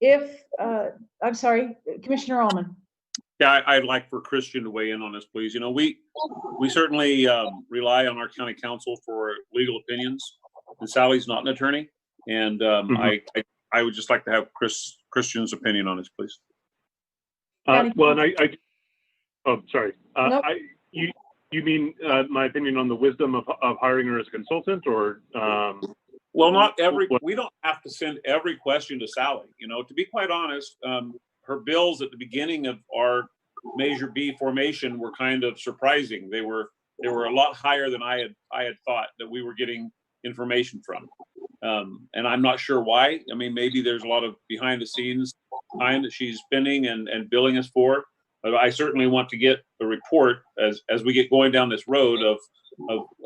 I'm sorry, Commissioner Allman. Yeah, I'd like for Christian to weigh in on this, please. You know, we certainly rely on our county counsel for legal opinions, and Sally's not an attorney. And I would just like to have Christian's opinion on this, please. Well, and oh, sorry. Nope. You mean my opinion on the wisdom of hiring her as a consultant, or? Well, not every. We don't have to send every question to Sally. You know, to be quite honest, her bills at the beginning of our Measure B formation were kind of surprising. They were a lot higher than I had thought that we were getting information from, and I'm not sure why. I mean, maybe there's a lot of behind the scenes time that she's spending and billing us for. But I certainly want to get the report as we get going down this road of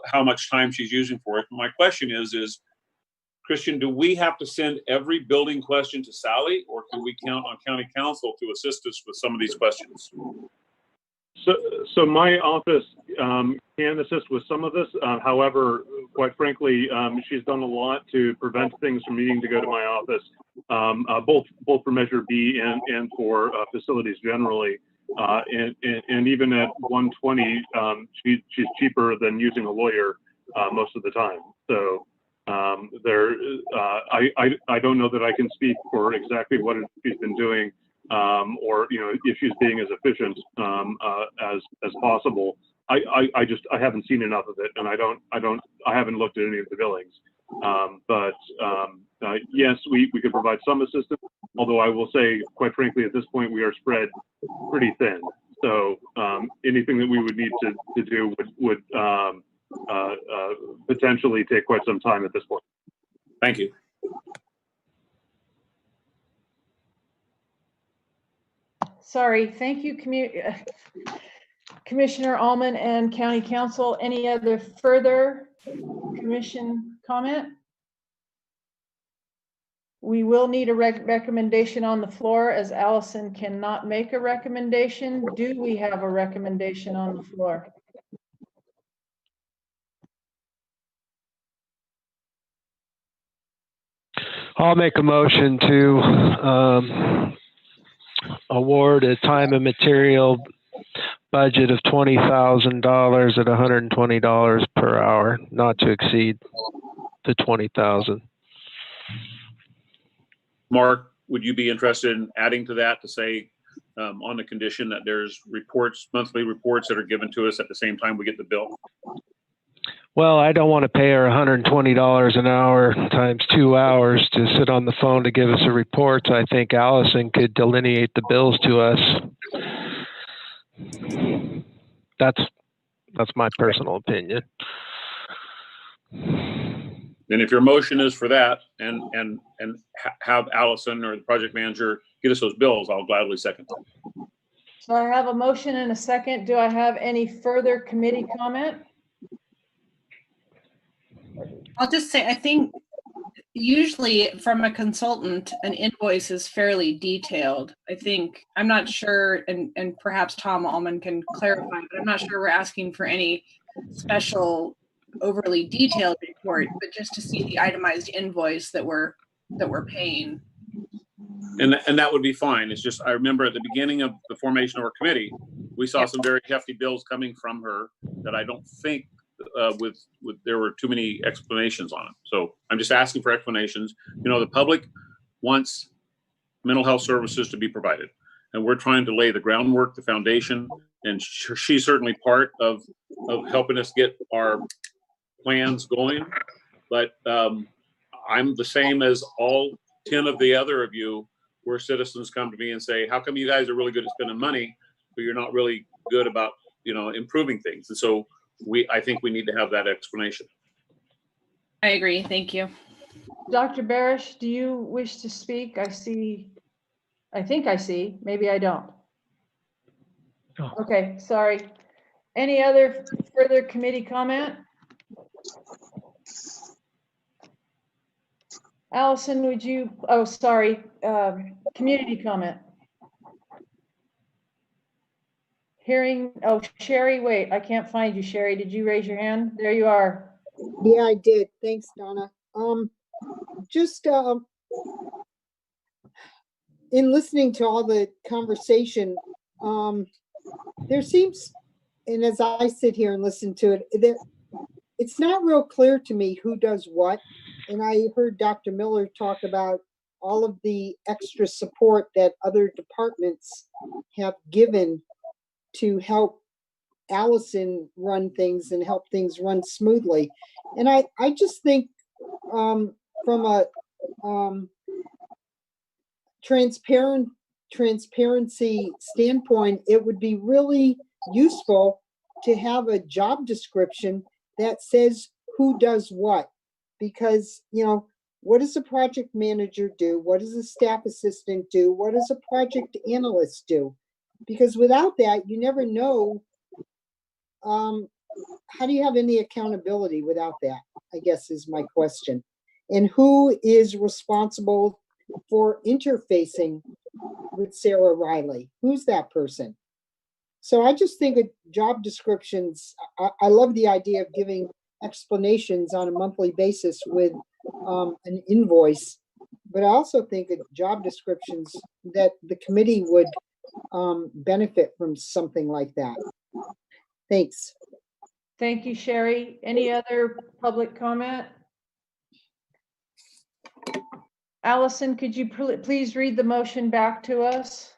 how much time she's using for it. My question is Christian, do we have to send every building question to Sally, or can we count on county counsel to assist us with some of these questions? So my office can assist with some of this. However, quite frankly, she's done a lot to prevent things from needing to go to my office, both for Measure B and for facilities generally. And even at 120, she's cheaper than using a lawyer most of the time. So I don't know that I can speak for exactly what she's been doing, or if she's being as efficient as possible. I haven't seen enough of it, and I haven't looked at any of the billings. But yes, we could provide some assistance. Although I will say, quite frankly, at this point we are spread pretty thin. So anything that we would need to do would potentially take quite some time at this point. Thank you. Sorry, thank you, Commissioner Allman and County Counsel. Any other further commission comment? We will need a recommendation on the floor, as Allison cannot make a recommendation. Do we have a recommendation on the floor? I'll make a motion to award a time and material budget of $20,000 at $120 per hour, not to exceed the $20,000. Mark, would you be interested in adding to that to say on the condition that there's monthly reports that are given to us at the same time we get the bill? Well, I don't want to pay her $120 an hour times 2 hours to sit on the phone to give us a report. I think Allison could delineate the bills to us. That's my personal opinion. Then if your motion is for that and have Allison or the project manager get us those bills, I'll gladly second them. So I have a motion and a second. Do I have any further committee comment? I'll just say, I think usually from a consultant, an invoice is fairly detailed. I think, I'm not sure, and perhaps Tom Allman can clarify, but I'm not sure we're asking for any special overly detailed report, but just to see the itemized invoice that we're paying. And that would be fine. It's just, I remember at the beginning of the formation of our committee, we saw some very hefty bills coming from her that I don't think there were too many explanations on it. So I'm just asking for explanations. The public wants mental health services to be provided. and we're trying to lay the groundwork, the foundation, and she's certainly part of helping us get our plans going. But I'm the same as all 10 of the other of you, where citizens come to me and say, how come you guys are really good at spending money, but you're not really good about, improving things? And so I think we need to have that explanation. I agree. Thank you. Dr. Barish, do you wish to speak? I think I see, maybe I don't. Oh. Okay, sorry. Any other further committee comment? Allison, would you, oh, sorry, community comment. Hearing, oh, Sherry, wait, I can't find you, Sherry. Did you raise your hand? There you are. Yeah, I did. Thanks, Donna. Just in listening to all the conversation, there seems, and as I sit here and listen to it, it's not real clear to me who does what. And I heard Dr. Miller talk about all of the extra support that other departments have given to help Allison run things and help things run smoothly. And I just think from a transparency standpoint, it would be really useful to have a job description that says who does what. Because, what does a project manager do? What does a staff assistant do? What does a project analyst do? Because without that, you never know. How do you have any accountability without that, I guess is my question. And who is responsible for interfacing with Sarah Riley? Who's that person? So I just think of job descriptions. I love the idea of giving explanations on a monthly basis with an invoice, but I also think of job descriptions that the committee would benefit from something like that. Thanks. Thank you, Sherry. Any other public comment? Allison, could you please read the motion back to us?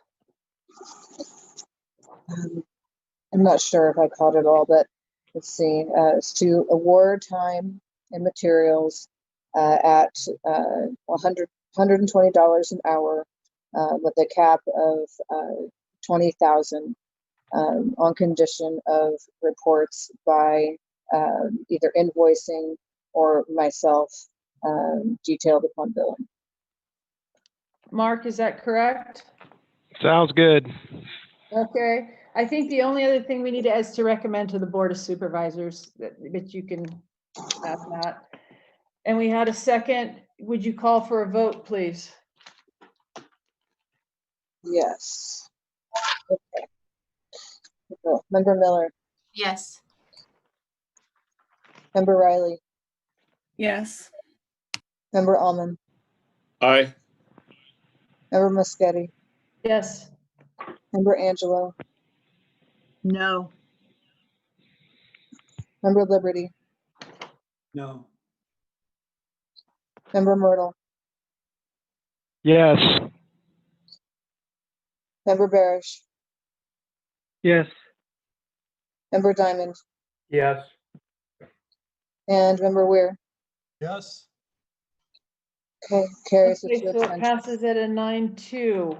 I'm not sure if I caught it all, but let's see. It's to award time and materials at $120 an hour with a cap of $20,000 on condition of reports by either invoicing or myself detailed upon billing. Mark, is that correct? Sounds good. Okay. I think the only other thing we need is to recommend to the Board of Supervisors that you can have that. And we had a second. Would you call for a vote, please? Yes. Okay. Member Miller. Yes. Member Riley. Yes. Member Almond. Aye. Member Muschetti. Yes. Member Angelo. No. Member Liberty. No. Member Myrtle. Yes. Member Barish. Yes. Member Diamond. Yes. And Member Weir. Yes. Okay, carries with Okay, two so it abstentions. passes at a 9-2.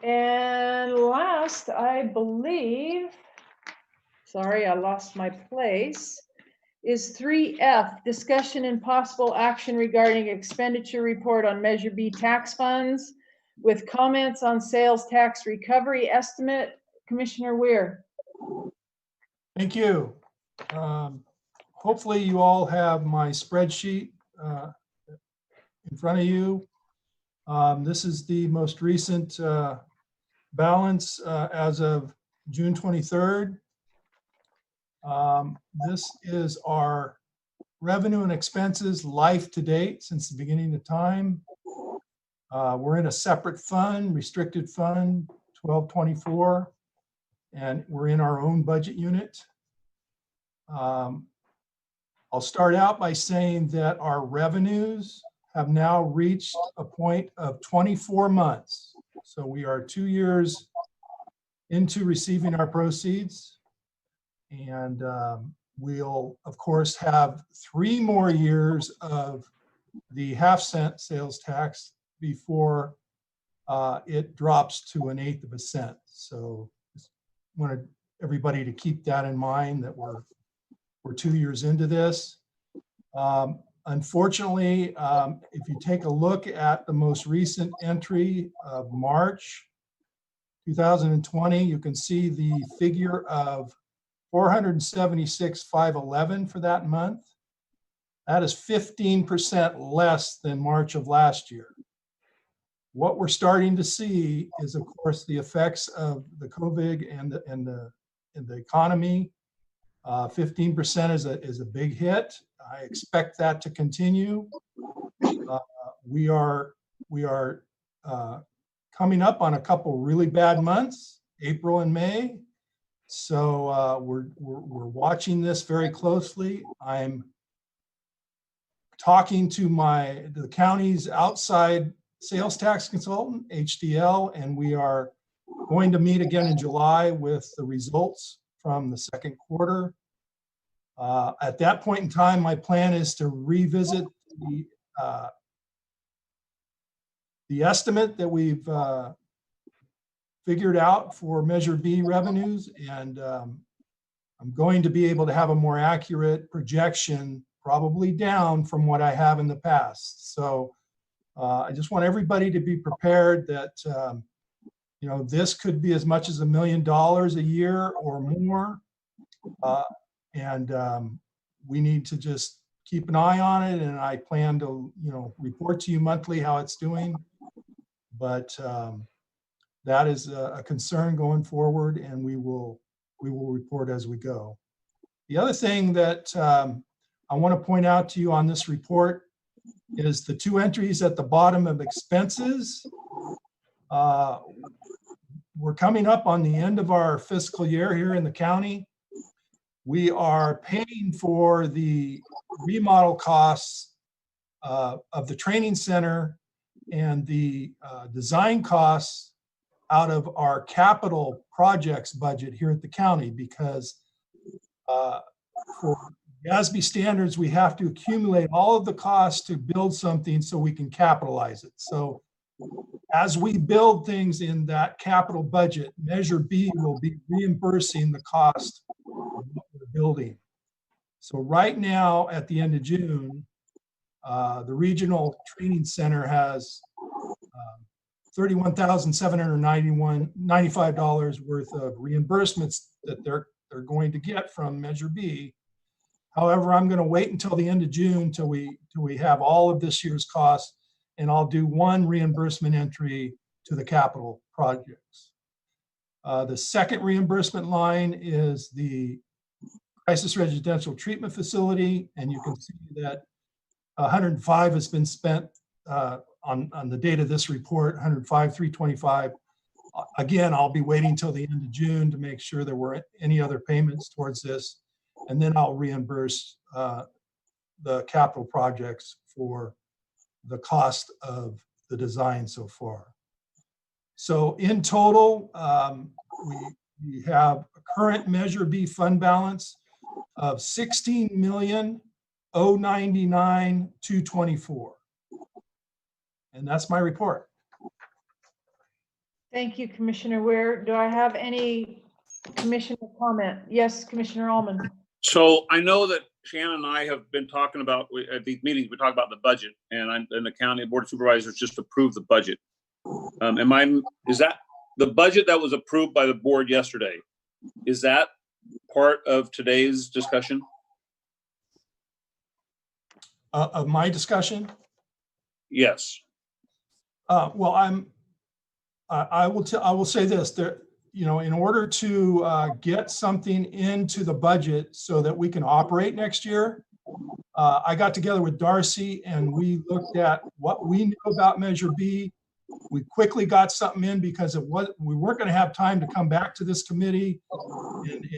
And last, I believe, sorry, I lost my place, is 3F, discussion and possible action regarding expenditure report on Measure B tax funds with comments on sales tax recovery estimate. Commissioner Weir. Thank you. Hopefully you all have my spreadsheet in front of you. This is the most recent balance as of June 23rd. This is our revenue and expenses life to date since the beginning of time. We're in a separate fund, restricted fund 1224, and we're in our own budget unit. I'll start out by saying that our revenues have now reached a point of 24 months. So we are 2 years into receiving our proceeds. And we'll, of course, have 3 more years of the half-cent sales tax before it drops to 1/8 of a cent. So just wanted everybody to keep that in mind, that we're 2 years into this. Unfortunately, if you take a look at the most recent entry of March 2020, you can see the figure of $476,511 for that month. That is 15% less than March of last year. What we're starting to see is, of course, the effects of the COVID and the economy. 15% is a big hit. I expect that to continue. We are coming up on a couple really bad months, April and May. So we're watching this very closely. I'm talking to the county's outside sales tax consultant, HDL, and we are going to meet again in July with the results from the second quarter. At that point in time, my plan is to revisit the estimate that we've figured out for Measure B revenues, and I'm going to be able to have a more accurate projection, probably down from what I have in the past. So I just want everybody to be prepared that this could be as much as $1 million a year or more, and we need to just keep an eye on it. And I plan to report to you monthly how it's doing. But that is a concern going forward, and we will report as we go. The other thing that I want to point out to you on this report is the 2 entries at the bottom of expenses. We're coming up on the end of our fiscal year here in the county. We are paying for the remodel costs of the training center and the design costs out of our capital projects budget here at the county, because for GASB standards, we have to accumulate all of the costs to build something so we can capitalize it. So as we build things in that capital budget, Measure B will be reimbursing the cost of what we're building. So right now, at the end of June, the regional training center has $31,795 worth of reimbursements that they're going to get from Measure B. However, I'm going to wait until the end of June till we have all of this year's costs, and I'll do 1 reimbursement entry to the capital projects. The second reimbursement line is the crisis residential treatment facility, and you can see that 105 has been spent on the date of this report, 105,325. Again, I'll be waiting till the end of June to make sure there were any other payments towards this, and then I'll reimburse the capital projects for the cost of the design so far. So in total, we have a current Measure B fund balance of $16,099,224. And that's my report. Thank you, Commissioner Ware. Do I have any commissioner comment? Yes, Commissioner Allman. So I know that Shannon and I have been talking about, at these meetings, we talk about the budget, and the county board of supervisors just approved the budget. Is that the budget that was approved by the board yesterday? Is that part of today's discussion? Of my discussion? Yes. Well, I will say this, there, in order to get something into the budget so that we can operate next year, I got together with Darcy and we looked at what we knew about Measure B. We quickly got something in because we weren't going to have time to come back to this committee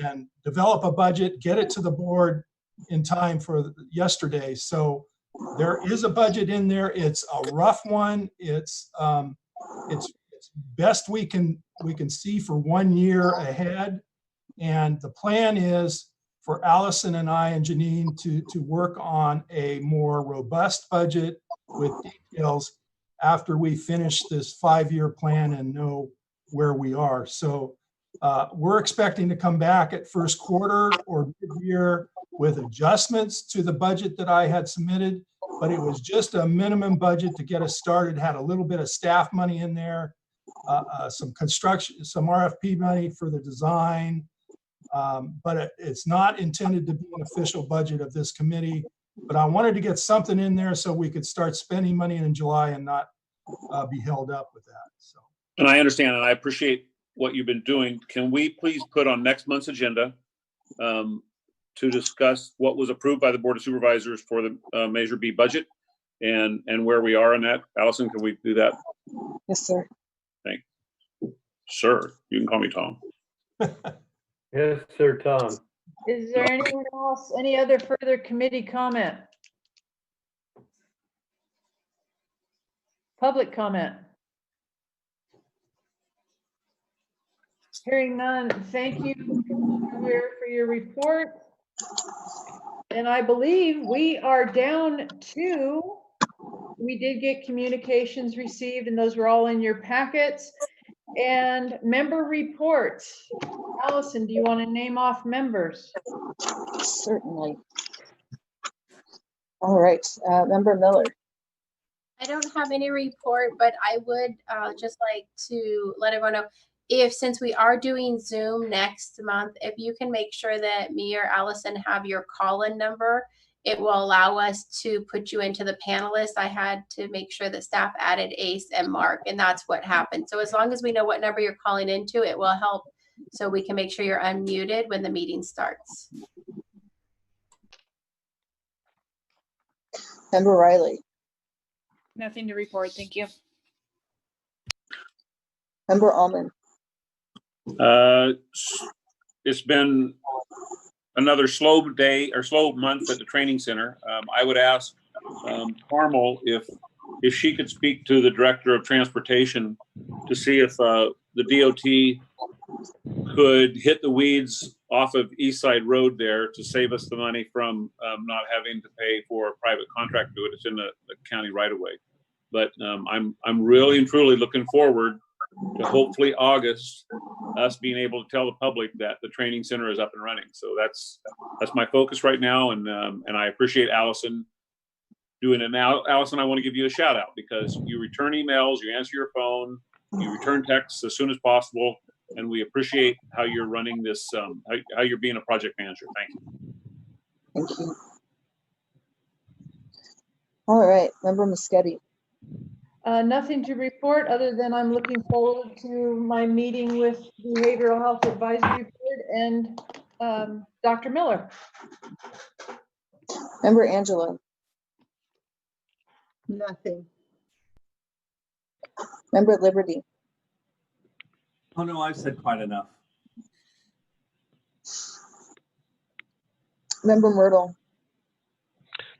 and develop a budget, get it to the board in time for yesterday. So there is a budget in there. It's a rough one. It's it's best we can see for 1 year ahead. And the plan is for Allison and I and Janine to work on a more robust budget with details after we finish this 5-year plan and know where we are. So we're expecting to come back at first quarter or mid-year with adjustments to the budget that I had submitted, but it was just a minimum budget to get us started, had a little bit of staff money in there, some construction, some RFP money for the design, but it's not intended to be an official budget of this committee. But I wanted to get something in there so we could start spending money in July and not be held up with that. So. And I understand, and I appreciate what you've been doing. Can we please put on next month's agenda to discuss what was approved by the Board of Supervisors for the Measure B budget and where we are on that? Allison, can we do that? Yes, sir. Thank you. Sir, you can call me Tom. Yes, sir, Tom. Is there anyone else, any other further committee comment? Public comment? Hearing none, thank you for your report. And I believe we are down to, we did get communications received and those were all in your packets. And member reports. Allison, do you want to name off members? Certainly. All right, Member Miller. I don't have any report, but I would just like to let everyone know, if since we are doing Zoom next month, if you can make sure that me or Allison have your call-in number, it will allow us to put you into the panelists. I had to make sure that staff added Ace and Mark, and that's what happened. So as long as we know what number you're calling into, it will help so we can make sure you're unmuted when the meeting starts. Member Riley. Nothing to report, thank you. Member Almond. It's been another slow day or slow month at the training center. I would ask Carmel if she could speak to the Director of Transportation to see if the DOT could hit the weeds off of East Side Road there to save us the money from not having to pay for a private contractor to do it. It's in the county right away. But I'm really and truly looking forward to hopefully August, us being able to tell the public that the training center is up and running. So that's my focus right now, and I appreciate Allison doing it. Now, Allison, I want to give you a shout out because you return emails, you answer your phone, you return texts as soon as possible, and we appreciate how you're running this, how you're being a project manager. Thank you. Thank you. All right, Member Muschetti. Nothing to report other than I'm looking forward to my meeting with Behavioral Health Advisory Board and Dr. Miller. Member Angela. Nothing. Member Liberty. Oh no, I've said quite enough. Member Myrtle.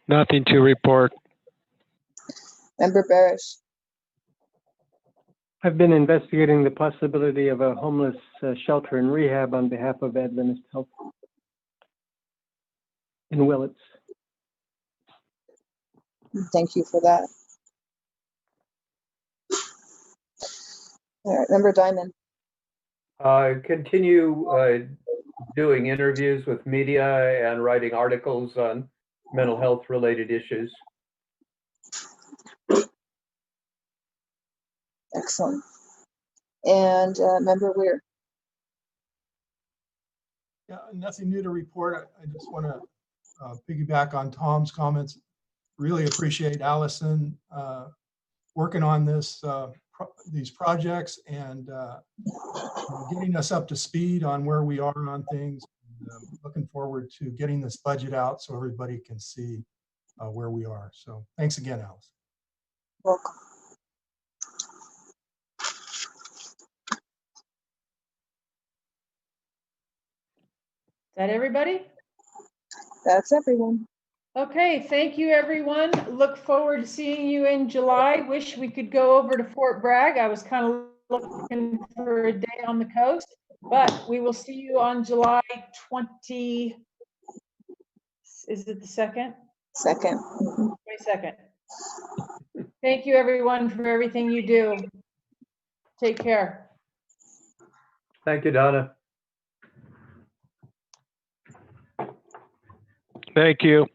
Nothing to report. Member Barish. I've been investigating the possibility of a homeless shelter and rehab on behalf of Adventist Health in Willits. Thank you for that. All right, Member Diamond. Continue doing interviews with media and writing articles on mental health related issues. Excellent. And Member Weir. Yeah, nothing new to report. I just want to piggyback on Tom's comments. Really appreciate Allison working on these projects and getting us up to speed on where we are on things. Looking forward to getting this budget out so everybody can see where we are. So thanks again, Allison. Welcome. Is that everybody? That's everyone. Okay, thank you, everyone. Look forward to seeing you in July. Wish we could go over to Fort Bragg. I was kind of looking for a day on the coast, but we will see you on July 20. Is it the 2nd? Second. 22nd. Thank you, everyone, for everything you do. Take care. Thank you, Donna. Thank you.